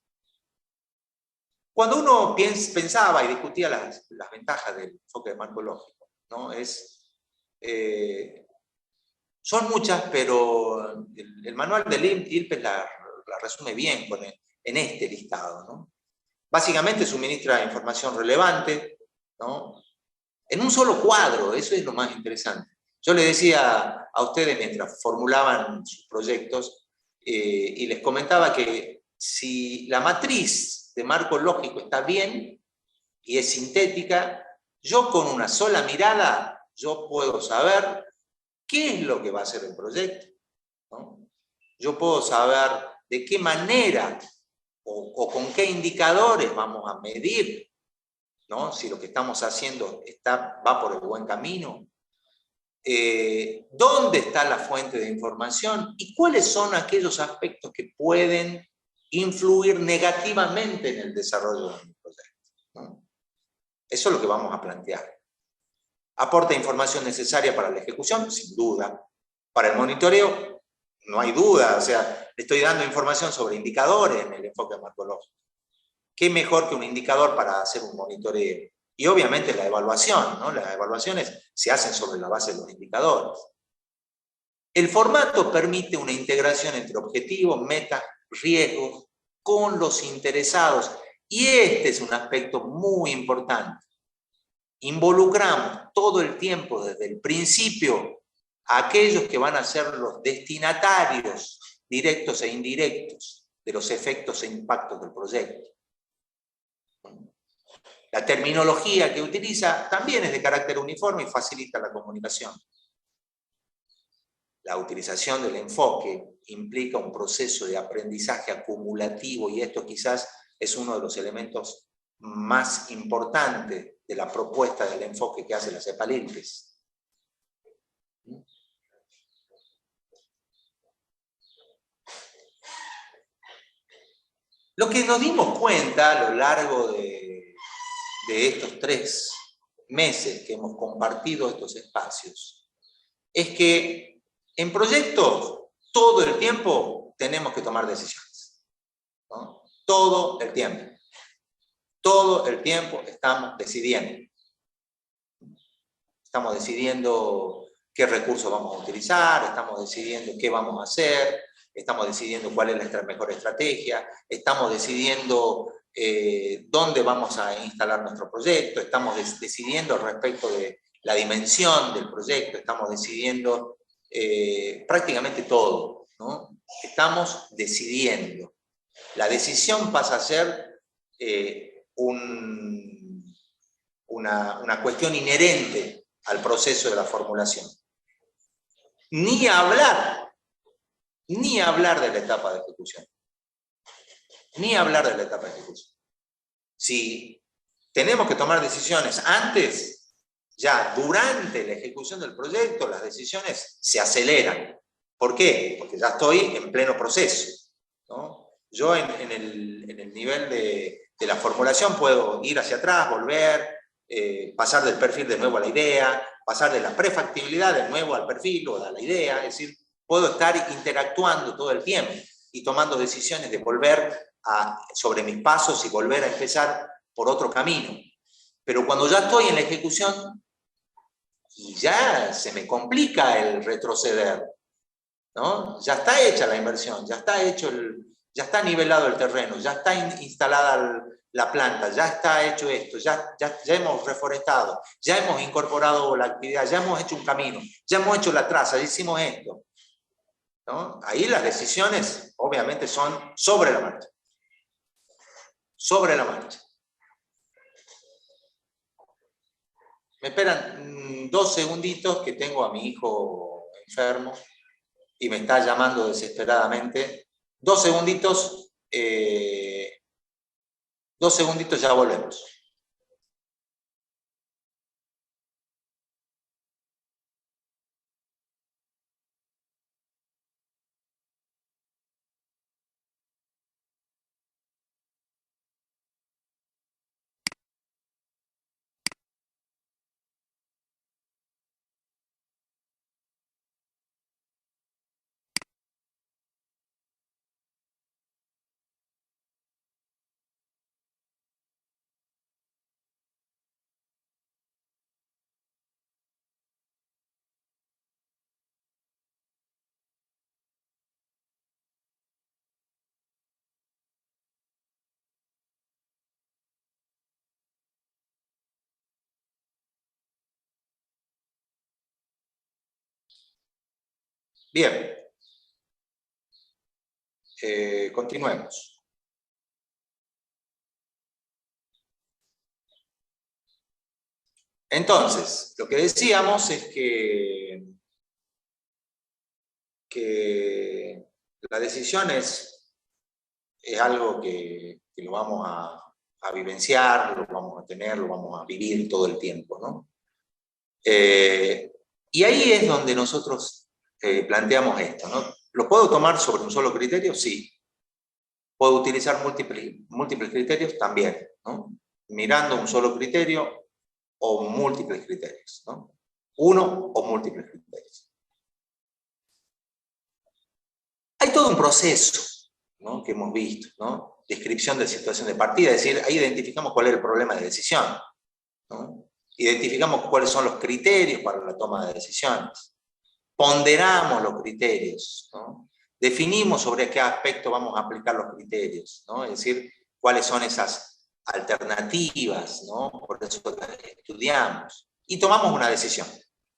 Cuando uno pensaba y discutía las ventajas del enfoque de marco lógico, ¿no? Son muchas, pero el manual de ILPE la resume bien en este listado, ¿no? Básicamente suministra información relevante, ¿no? En un solo cuadro, eso es lo más interesante. Yo les decía a ustedes mientras formulaban sus proyectos y les comentaba que si la matriz de marco lógico está bien y es sintética, yo con una sola mirada yo puedo saber qué es lo que va a hacer el proyecto, ¿no? Yo puedo saber de qué manera o con qué indicadores vamos a medir, ¿no? Si lo que estamos haciendo va por el buen camino, dónde está la fuente de información y cuáles son aquellos aspectos que pueden influir negativamente en el desarrollo de un proyecto, ¿no? Eso es lo que vamos a plantear. ¿Aporta información necesaria para la ejecución? Sin duda. Para el monitoreo, no hay duda. O sea, le estoy dando información sobre indicadores en el enfoque marcológico. ¿Qué mejor que un indicador para hacer un monitoreo? Y obviamente la evaluación, ¿no? Las evaluaciones se hacen sobre la base de los indicadores. El formato permite una integración entre objetivos, metas, riesgos con los interesados. Y este es un aspecto muy importante. Involucramos todo el tiempo, desde el principio, a aquellos que van a ser los destinatarios directos e indirectos de los efectos e impactos del proyecto. La terminología que utiliza también es de carácter uniforme y facilita la comunicación. La utilización del enfoque implica un proceso de aprendizaje acumulativo y esto quizás es uno de los elementos más importantes de la propuesta del enfoque que hace la CEPAL-ILPES. Lo que nos dimos cuenta a lo largo de estos 3 meses que hemos compartido estos espacios es que en proyectos todo el tiempo tenemos que tomar decisiones, ¿no? Todo el tiempo. Todo el tiempo estamos decidiendo. Estamos decidiendo qué recursos vamos a utilizar, estamos decidiendo qué vamos a hacer, estamos decidiendo cuál es nuestra mejor estrategia, estamos decidiendo dónde vamos a instalar nuestro proyecto, estamos decidiendo respecto de la dimensión del proyecto, estamos decidiendo prácticamente todo, ¿no? Estamos decidiendo. La decisión pasa a ser una cuestión inherente al proceso de la formulación. Ni hablar de la etapa de ejecución. Ni hablar de la etapa de ejecución. Si tenemos que tomar decisiones antes, ya durante la ejecución del proyecto, las decisiones se aceleran. ¿Por qué? Porque ya estoy en pleno proceso, ¿no? Yo en el nivel de la formulación puedo ir hacia atrás, volver, pasar del perfil de nuevo a la idea, pasar de la prefactibilidad de nuevo al perfil o a la idea, es decir, puedo estar interactuando todo el tiempo y tomando decisiones de volver sobre mis pasos y volver a empezar por otro camino. Pero cuando ya estoy en la ejecución, y ya se me complica el retroceder, ¿no? Ya está hecha la inversión, ya está nivelado el terreno, ya está instalada la planta, ya está hecho esto, ya hemos reforestado, ya hemos incorporado la actividad, ya hemos hecho un camino, ya hemos hecho la traza, ya hicimos esto, ¿no? Ahí las decisiones obviamente son sobre la marcha. Sobre la marcha. Me esperan 2 segunditos que tengo a mi hijo enfermo y me está llamando desesperadamente. 2 segunditos, 2 segunditos, ya volvemos. Bien, continuemos. Entonces, lo que decíamos es que la decisión es algo que lo vamos a vivenciar, lo vamos a tener, lo vamos a vivir todo el tiempo, ¿no? Y ahí es donde nosotros planteamos esto, ¿no? ¿Lo puedo tomar sobre un solo criterio? Sí. ¿Puedo utilizar múltiples criterios? También, ¿no? Mirando un solo criterio o múltiples criterios, ¿no? Uno o múltiples criterios. Hay todo un proceso, ¿no?, que hemos visto, ¿no? Descripción de situación de partida, es decir, ahí identificamos cuál es el problema de decisión, ¿no? Identificamos cuáles son los criterios para la toma de decisiones, ponderamos los criterios, ¿no? Definimos sobre qué aspecto vamos a aplicar los criterios, ¿no? Es decir, cuáles son esas alternativas, ¿no? Por eso estudiamos y tomamos una decisión,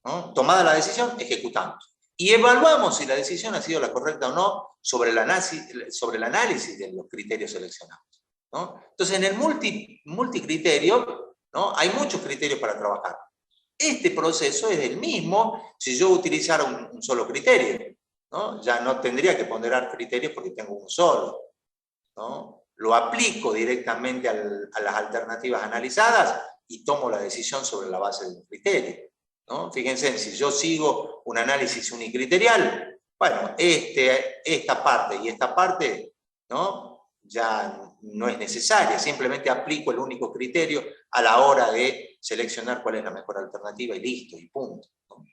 ¿no? Tomada la decisión, ejecutamos. Y evaluamos si la decisión ha sido la correcta o no sobre el análisis de los criterios seleccionados, ¿no? Entonces, en el multicriterio, ¿no?, hay muchos criterios para trabajar. Este proceso es el mismo si yo utilizara un solo criterio, ¿no? Ya no tendría que ponderar criterios porque tengo uno solo, ¿no? Lo aplico directamente a las alternativas analizadas y tomo la decisión sobre la base de un criterio, ¿no? Fíjense, si yo sigo un análisis unicriterial, bueno, esta parte y esta parte, ¿no?, ya no es necesaria, simplemente aplico el único criterio a la hora de seleccionar cuál es la mejor alternativa y listo, y punto, ¿no?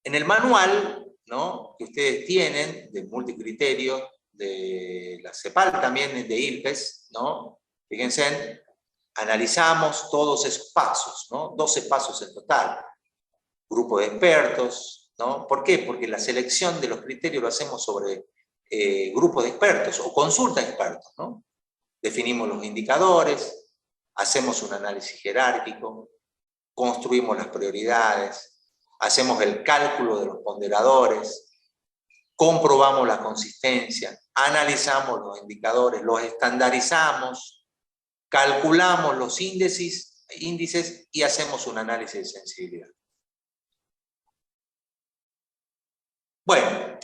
En el manual, ¿no?, que ustedes tienen de multicriterio, de la CEPAL también, de IRPES, ¿no?, fíjense, analizamos todos esos pasos, ¿no? 12 pasos en total. Grupo de expertos, ¿no? ¿Por qué? Porque la selección de los criterios lo hacemos sobre grupos de expertos o consulta de expertos, ¿no? Definimos los indicadores, hacemos un análisis jerárquico, construimos las prioridades, hacemos el cálculo de los ponderadores, comprobamos la consistencia, analizamos los indicadores, los estandarizamos, calculamos los índices y hacemos un análisis de sensibilidad. Bueno,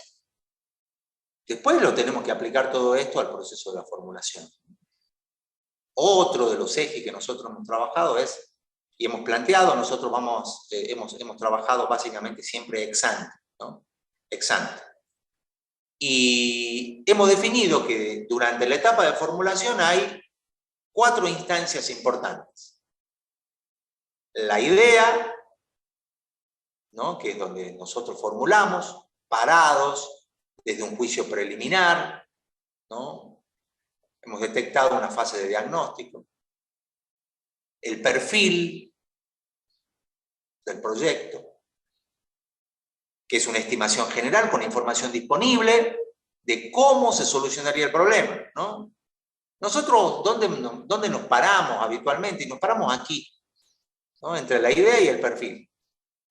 después lo tenemos que aplicar todo esto al proceso de la formulación. Otro de los ejes que nosotros hemos trabajado y hemos planteado, nosotros hemos trabajado básicamente siempre ex ante, ¿no? Ex ante. Y hemos definido que durante la etapa de formulación hay 4 instancias importantes. La idea, ¿no?, que es donde nosotros formulamos, parados desde un juicio preliminar, ¿no? Hemos detectado una fase de diagnóstico. El perfil del proyecto, que es una estimación general con información disponible de cómo se solucionaría el problema, ¿no? Nosotros, ¿dónde nos paramos habitualmente? Y nos paramos aquí, ¿no?, entre la idea y el perfil.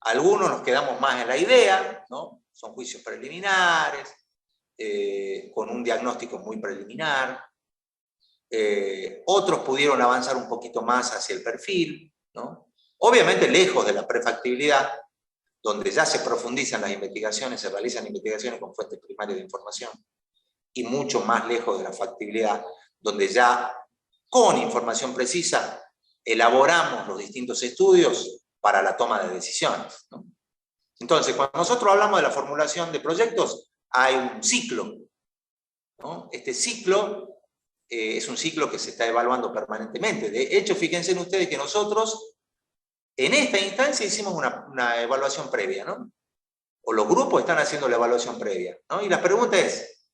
Algunos nos quedamos más en la idea, ¿no? Son juicios preliminares, con un diagnóstico muy preliminar. Otros pudieron avanzar un poquito más hacia el perfil, ¿no? Obviamente lejos de la prefactibilidad, donde ya se profundizan las investigaciones, se realizan investigaciones con fuentes primarias de información, y mucho más lejos de la factibilidad, donde ya con información precisa elaboramos los distintos estudios para la toma de decisiones, ¿no? Entonces, cuando nosotros hablamos de la formulación de proyectos, hay un ciclo, ¿no? Este ciclo es un ciclo que se está evaluando permanentemente. De hecho, fíjense ustedes que nosotros en esta instancia hicimos una evaluación previa, ¿no? O los grupos están haciendo la evaluación previa, ¿no? Y la pregunta es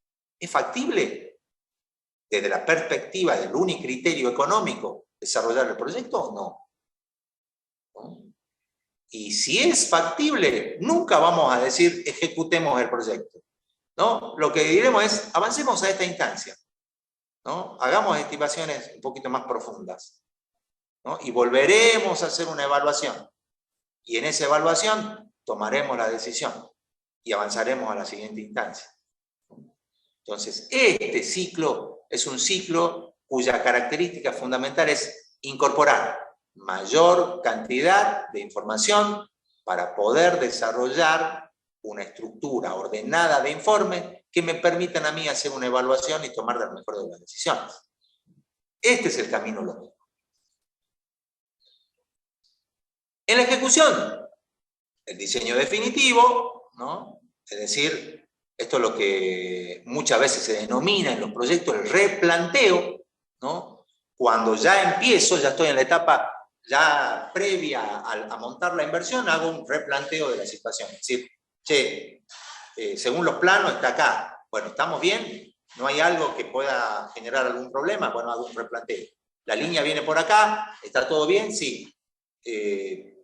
factible desde la perspectiva del unicriterio económico desarrollar el proyecto o no? ¿No? Y si es factible, nunca vamos a decir ejecutemos el proyecto, ¿no? Lo que diremos es avancemos a esta instancia, ¿no? Hagamos estimaciones un poquito más profundas. ¿no? Y volveremos a hacer una evaluación. Y en esa evaluación tomaremos la decisión y avanzaremos a la siguiente instancia. Entonces, este ciclo es un ciclo cuya característica fundamental es incorporar mayor cantidad de información para poder desarrollar una estructura ordenada de informes que me permitan a mí hacer una evaluación y tomar la mejor de las decisiones. Este es el camino lógico. En la ejecución, el diseño definitivo, ¿no? Es decir, esto es lo que muchas veces se denomina en los proyectos el replanteo, ¿no? Cuando ya empiezo, ya estoy en la etapa ya previa a montar la inversión, hago un replanteo de la situación. Es decir, che, según los planos está acá. Bueno, ¿estamos bien? ¿No hay algo que pueda generar algún problema? Bueno, hago un replanteo. La línea viene por acá, ¿está todo bien? Sí.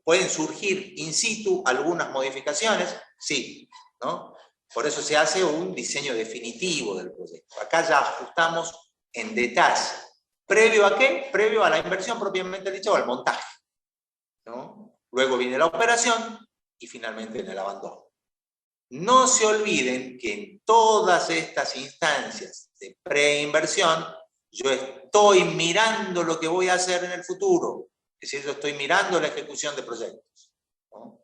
¿Pueden surgir in situ algunas modificaciones? Sí, ¿no? Por eso se hace un diseño definitivo del proyecto. Acá ya ajustamos en detalle. ¿Previo a qué? Previo a la inversión propiamente dicha o al montaje, ¿no? Luego viene la operación y finalmente en el abandono. No se olviden que en todas estas instancias de preinversión yo estoy mirando lo que voy a hacer en el futuro. Es decir, yo estoy mirando la ejecución de proyectos, ¿no?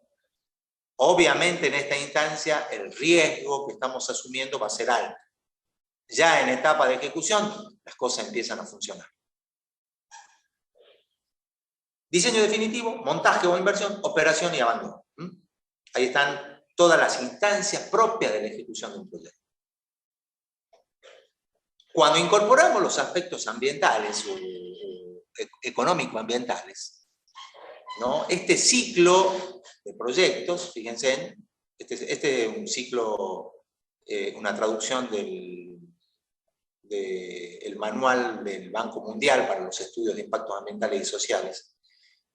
Obviamente en esta instancia el riesgo que estamos asumiendo va a ser alto. Ya en etapa de ejecución las cosas empiezan a funcionar. Diseño definitivo, montaje o inversión, operación y abandono. Ahí están todas las instancias propias de la ejecución de un proyecto. Cuando incorporamos los aspectos ambientales o económico-ambientales, ¿no? Este ciclo de proyectos, fíjense, este es un ciclo, una traducción del manual del Banco Mundial para los estudios de impactos ambientales y sociales,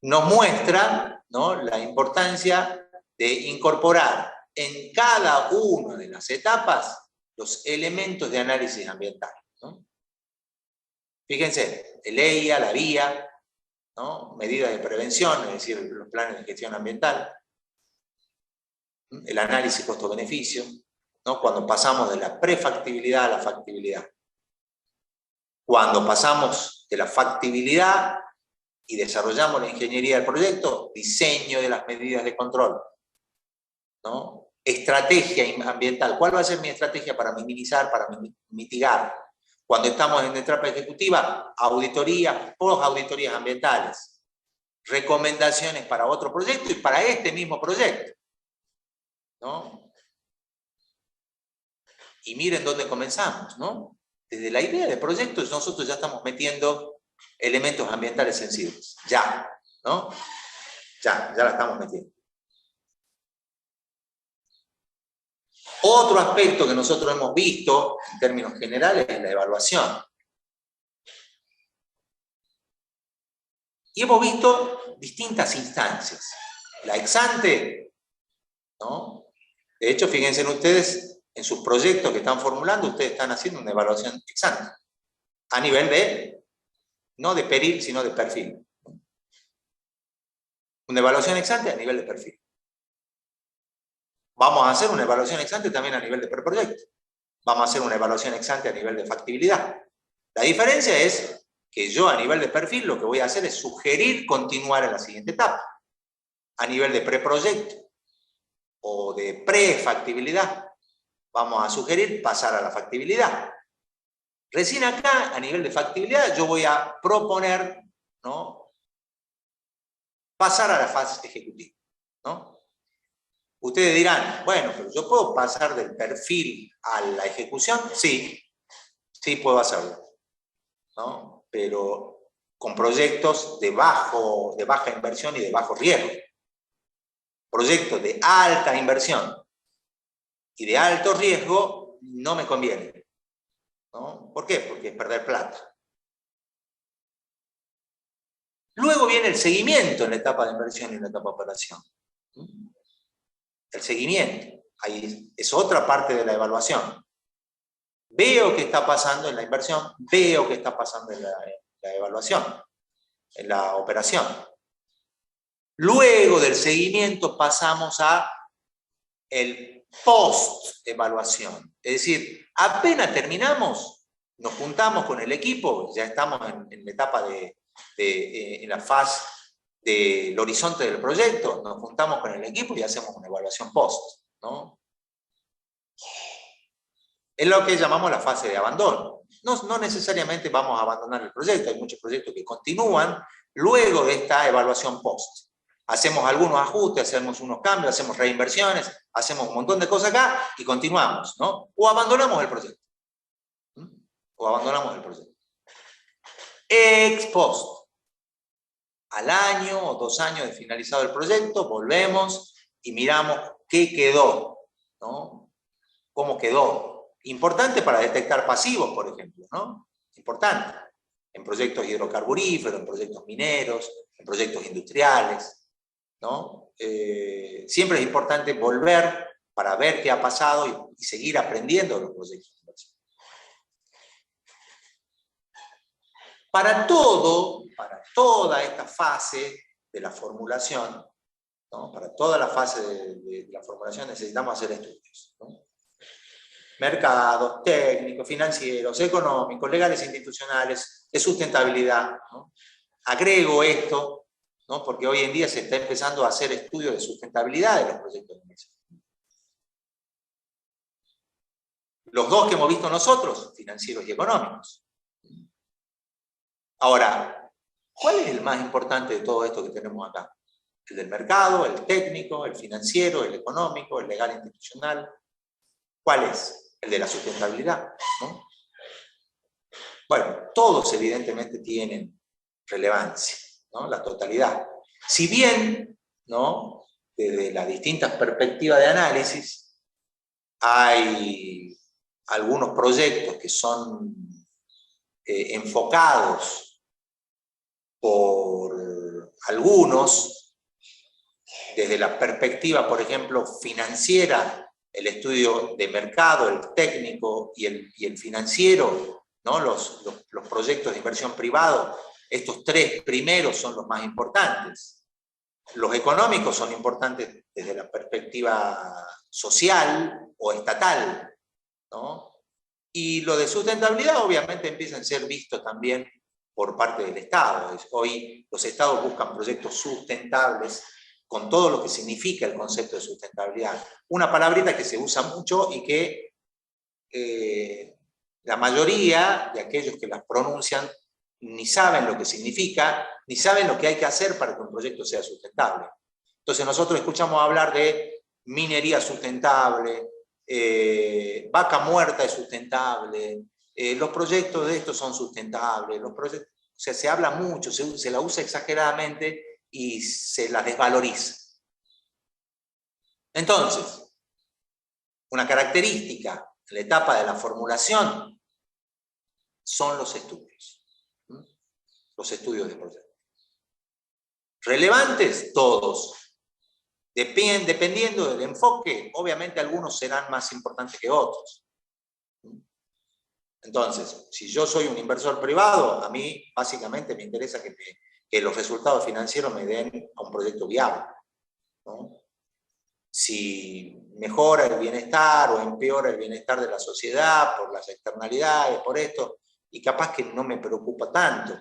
nos muestra, ¿no?, la importancia de incorporar en cada una de las etapas los elementos de análisis ambiental, ¿no? Fíjense, el EIA, la vía, ¿no?, medidas de prevención, es decir, los planes de gestión ambiental, el análisis costo-beneficio, ¿no?, cuando pasamos de la prefactibilidad a la factibilidad. Cuando pasamos de la factibilidad y desarrollamos la ingeniería del proyecto, diseño de las medidas de control, ¿no? Estrategia ambiental. ¿Cuál va a ser mi estrategia para minimizar, para mitigar? Cuando estamos en etapa ejecutiva, auditorías, post-auditorías ambientales, recomendaciones para otro proyecto y para este mismo proyecto, ¿no? Y miren dónde comenzamos, ¿no? Desde la idea de proyectos nosotros ya estamos metiendo elementos ambientales sensibles, ya, ¿no? Ya la estamos metiendo. Otro aspecto que nosotros hemos visto en términos generales es la evaluación. Y hemos visto distintas instancias. La ex ante, ¿no? De hecho, fíjense ustedes, en sus proyectos que están formulando, ustedes están haciendo una evaluación ex ante, a nivel de, no de peril, sino de perfil. Una evaluación ex ante a nivel de perfil. Vamos a hacer una evaluación ex ante también a nivel de preproyecto. Vamos a hacer una evaluación ex ante a nivel de factibilidad. La diferencia es que yo a nivel de perfil lo que voy a hacer es sugerir continuar en la siguiente etapa. A nivel de preproyecto o de prefactibilidad, vamos a sugerir pasar a la factibilidad. Recién acá, a nivel de factibilidad, yo voy a proponer, ¿no?, pasar a la fase ejecutiva, ¿no? Ustedes dirán, bueno, pero yo puedo pasar del perfil a la ejecución. Sí, sí puedo hacerlo, ¿no? Pero con proyectos de baja inversión y de bajo riesgo. Proyectos de alta inversión y de alto riesgo no me conviene, ¿no? ¿Por qué? Porque es perder plata. Luego viene el seguimiento en la etapa de inversión y en la etapa de operación. El seguimiento, ahí es otra parte de la evaluación. Veo qué está pasando en la inversión, veo qué está pasando en la evaluación. la operación. Luego del seguimiento pasamos a el post-evaluación. Es decir, apenas terminamos, nos juntamos con el equipo, ya estamos en la etapa en la fase del horizonte del proyecto, nos juntamos con el equipo y hacemos una evaluación post, ¿no? Es lo que llamamos la fase de abandono. No necesariamente vamos a abandonar el proyecto, hay muchos proyectos que continúan luego de esta evaluación post. Hacemos algunos ajustes, hacemos unos cambios, hacemos reinversiones, hacemos un montón de cosas acá y continuamos, ¿no? O abandonamos el proyecto. O abandonamos el proyecto. Ex post. Al año o 2 años de finalizado el proyecto, volvemos y miramos qué quedó, ¿no? ¿Cómo quedó? Importante para detectar pasivos, por ejemplo, ¿no? Importante. En proyectos hidrocarburíferos, en proyectos mineros, en proyectos industriales, ¿no? Siempre es importante volver para ver qué ha pasado y seguir aprendiendo de los proyectos de inversión. Para toda esta fase de la formulación, ¿no? Para toda la fase de la formulación necesitamos hacer estudios, ¿no? Mercados, técnicos, financieros, económicos, legales e institucionales, de sustentabilidad, ¿no? Agrego esto, ¿no? Porque hoy en día se está empezando a hacer estudios de sustentabilidad de los proyectos de inversión. Los dos que hemos visto nosotros, financieros y económicos. Ahora, ¿cuál es el más importante de todo esto que tenemos acá? El del mercado, el técnico, el financiero, el económico, el legal institucional. ¿Cuál es? El de la sustentabilidad, ¿no? Bueno, todos evidentemente tienen relevancia, ¿no? La totalidad. Si bien, ¿no? Desde las distintas perspectivas de análisis, hay algunos proyectos que son enfocados por algunos, desde la perspectiva, por ejemplo, financiera, el estudio de mercado, el técnico y el financiero, ¿no? Los proyectos de inversión privado, estos 3 primeros son los más importantes. Los económicos son importantes desde la perspectiva social o estatal, ¿no? Y lo de sustentabilidad obviamente empiezan a ser vistos también por parte del Estado. Hoy los Estados buscan proyectos sustentables con todo lo que significa el concepto de sustentabilidad. Una palabrita que se usa mucho y que la mayoría de aquellos que las pronuncian ni saben lo que significa, ni saben lo que hay que hacer para que un proyecto sea sustentable. Entonces nosotros escuchamos hablar de minería sustentable, vaca muerta es sustentable, los proyectos de estos son sustentables, o sea, se habla mucho, se la usa exageradamente y se la desvaloriza. Entonces, una característica en la etapa de la formulación son los estudios de proyecto. ¿Relevantes? Todos. Dependiendo del enfoque, obviamente algunos serán más importantes que otros. Entonces, si yo soy un inversor privado, a mí básicamente me interesa que los resultados financieros me den a un proyecto viable, ¿no? Si mejora el bienestar o empeora el bienestar de la sociedad por las externalidades, por esto, y capaz que no me preocupa tanto.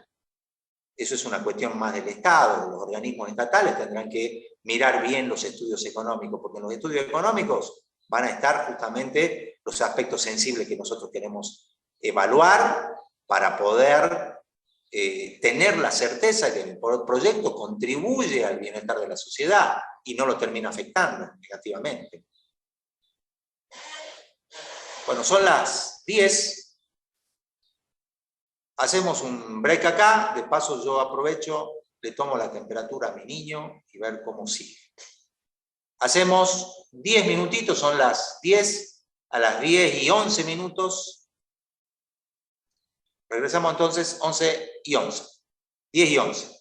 Eso es una cuestión más del Estado. Los organismos estatales tendrán que mirar bien los estudios económicos, porque en los estudios económicos van a estar justamente los aspectos sensibles que nosotros queremos evaluar para poder tener la certeza de que el proyecto contribuye al bienestar de la sociedad y no lo termina afectando negativamente. Bueno, son las 10. Hacemos un break acá, de paso yo aprovecho, le tomo la temperatura a mi niño y ver cómo sigue. Hacemos 10 minutitos, son las 10, a las 10:11. Regresamos entonces 11:11. 10:11.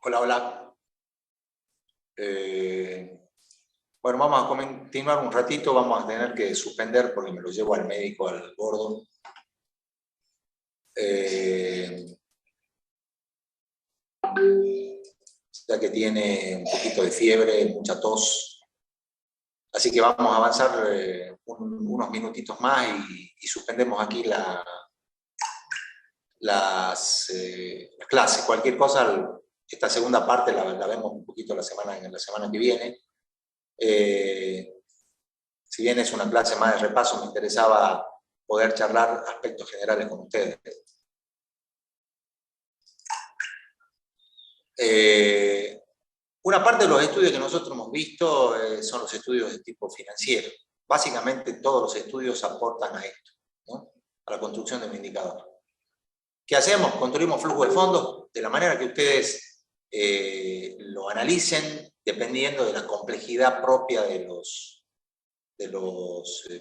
Hola, hola. Bueno, vamos a continuar un ratito, vamos a tener que suspender porque me lo llevo al médico, al gordo. Ya que tiene un poquito de fiebre, mucha tos. Así que vamos a avanzar unos minutitos más y suspendemos aquí las clases. Cualquier cosa, esta segunda parte la vemos un poquito en la semana que viene. Si bien es una clase más de repaso, me interesaba poder charlar aspectos generales con ustedes. Una parte de los estudios que nosotros hemos visto son los estudios de tipo financiero. Básicamente todos los estudios aportan a esto, ¿no? A la construcción de un indicador. ¿Qué hacemos? Construimos flujo de fondos de la manera que ustedes lo analicen, dependiendo de la complejidad propia de los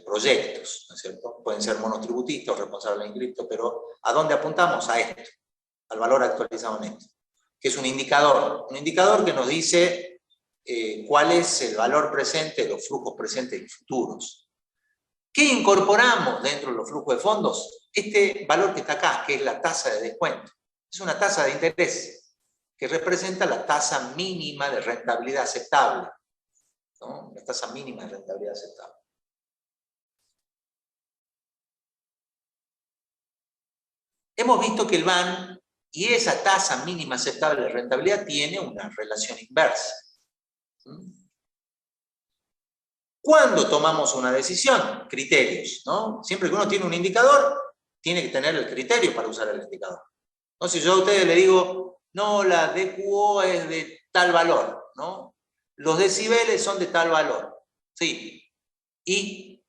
proyectos, ¿no es cierto? Pueden ser monotributistas o responsables inscriptos, pero ¿a dónde apuntamos? A esto, al valor actualizado neto, que es un indicador que nos dice cuál es el valor presente de los flujos presentes y futuros. ¿Qué incorporamos dentro de los flujos de fondos? Este valor que está acá, que es la tasa de descuento. Es una tasa de interés que representa la tasa mínima de rentabilidad aceptable, ¿no? La tasa mínima de rentabilidad aceptable. Hemos visto que el BAN y esa tasa mínima aceptable de rentabilidad tiene una relación inversa. ¿Cuándo tomamos una decisión? Criterios, ¿no? Siempre que uno tiene un indicador, tiene que tener el criterio para usar el indicador. ¿No? Si yo a ustedes les digo, no, la DQO es de tal valor, ¿no? Los decibeles son de tal valor, sí. Y,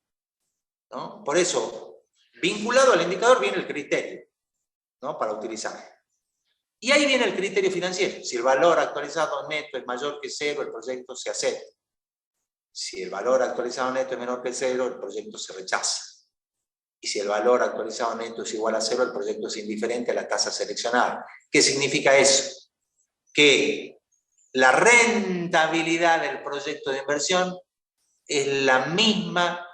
¿no? Por eso, vinculado al indicador viene el criterio, ¿no? Para utilizar. Y ahí viene el criterio financiero. Si el valor actualizado neto es mayor que cero, el proyecto se acepta. Si el valor actualizado neto es menor que cero, el proyecto se rechaza. Y si el valor actualizado neto es igual a cero, el proyecto es indiferente a la tasa seleccionada. ¿Qué significa eso? Que la rentabilidad del proyecto de inversión es la misma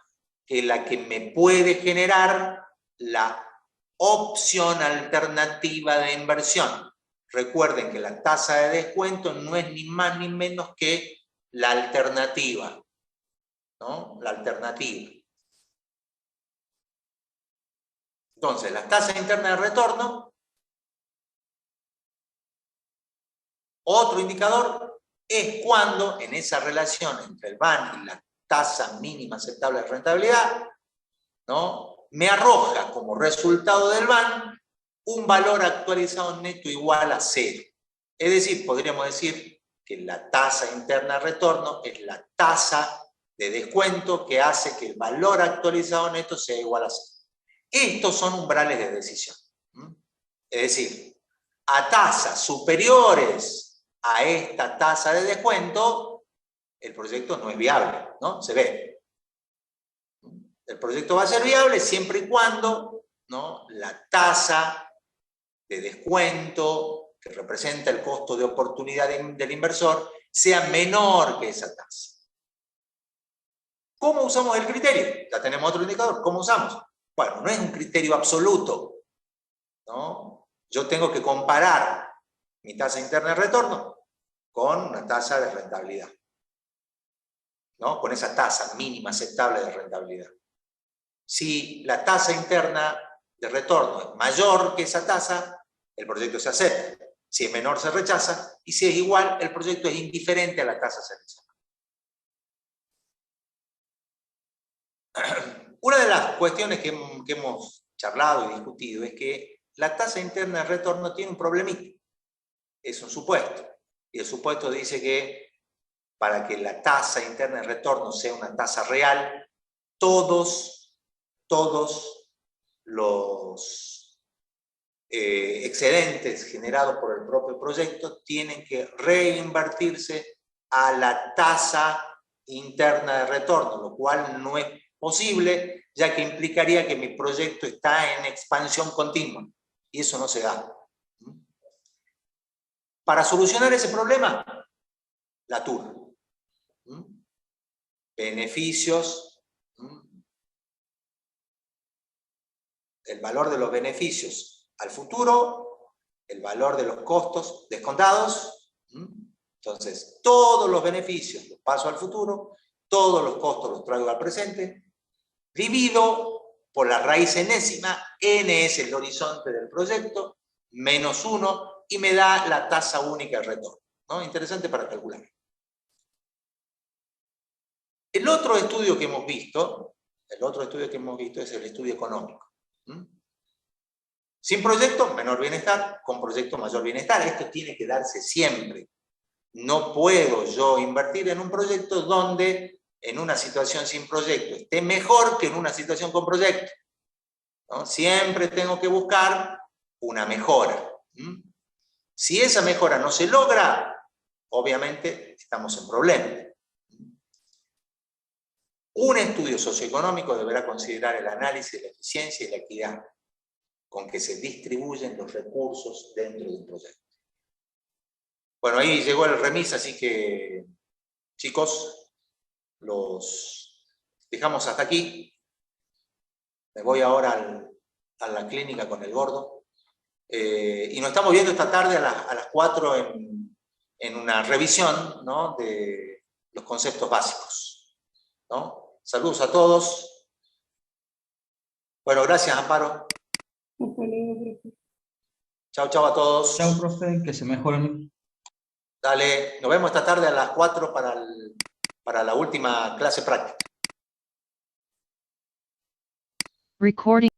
que la que me puede generar la opción alternativa de inversión. Recuerden que la tasa de descuento no es ni más ni menos que la alternativa, ¿no? La alternativa. Entonces, la tasa interna de retorno, otro indicador, es cuando en esa relación entre el BAN y la tasa mínima aceptable de rentabilidad, ¿no? Me arroja como resultado del BAN un valor actualizado neto igual a cero. Es decir, podríamos decir que la tasa interna de retorno es la tasa de descuento que hace que el valor actualizado neto sea igual a cero. Estos son umbrales de decisión. Es decir, a tasas superiores a esta tasa de descuento, el proyecto no es viable, ¿no? Se ve. El proyecto va a ser viable siempre y cuando, ¿no?, la tasa de descuento que representa el costo de oportunidad del inversor sea menor que esa tasa. ¿Cómo usamos el criterio? Ya tenemos otro indicador. ¿Cómo usamos? Bueno, no es un criterio absoluto, ¿no? Yo tengo que comparar mi tasa interna de retorno con una tasa de rentabilidad, ¿no? Con esa tasa mínima aceptable de rentabilidad. Si la tasa interna de retorno es mayor que esa tasa, el proyecto se acepta. Si es menor, se rechaza. Y si es igual, el proyecto es indiferente a la tasa seleccionada. Una de las cuestiones que hemos charlado y discutido es que la tasa interna de retorno tiene un problemita. Es un supuesto. Y el supuesto dice que para que la tasa interna de retorno sea una tasa real, todos los excedentes generados por el propio proyecto tienen que reinvertirse a la tasa interna de retorno, lo cual no es posible, ya que implicaría que mi proyecto está en expansión continua, y eso no se da. Para solucionar ese problema, la TUR. Beneficios, el valor de los beneficios al futuro, el valor de los costos descontados. Entonces, todos los beneficios los paso al futuro, todos los costos los traigo al presente, divido por la raíz enésima, n es el horizonte del proyecto, menos 1, y me da la tasa única de retorno, ¿no? Interesante para calcular. El otro estudio que hemos visto es el estudio económico. Sin proyecto, menor bienestar; con proyecto, mayor bienestar. Esto tiene que darse siempre. No puedo yo invertir en un proyecto donde en una situación sin proyecto esté mejor que en una situación con proyecto, ¿no? Siempre tengo que buscar una mejora. Si esa mejora no se logra, obviamente estamos en problemas. Un estudio socioeconómico deberá considerar el análisis de la eficiencia y la equidad con que se distribuyen los recursos dentro de un proyecto. Bueno, ahí llegó el remis, así que, chicos, los dejamos hasta aquí. Me voy ahora a la clínica con el gordo. Y nos estamos viendo esta tarde a las 4 en una revisión, ¿no?, de los conceptos básicos, ¿no? Saludos a todos. Bueno, gracias, Amparo. Chao, chao a todos. Chao, profe, que se mejoren. Dale, nos vemos esta tarde a las 4 para la última clase práctica. Recording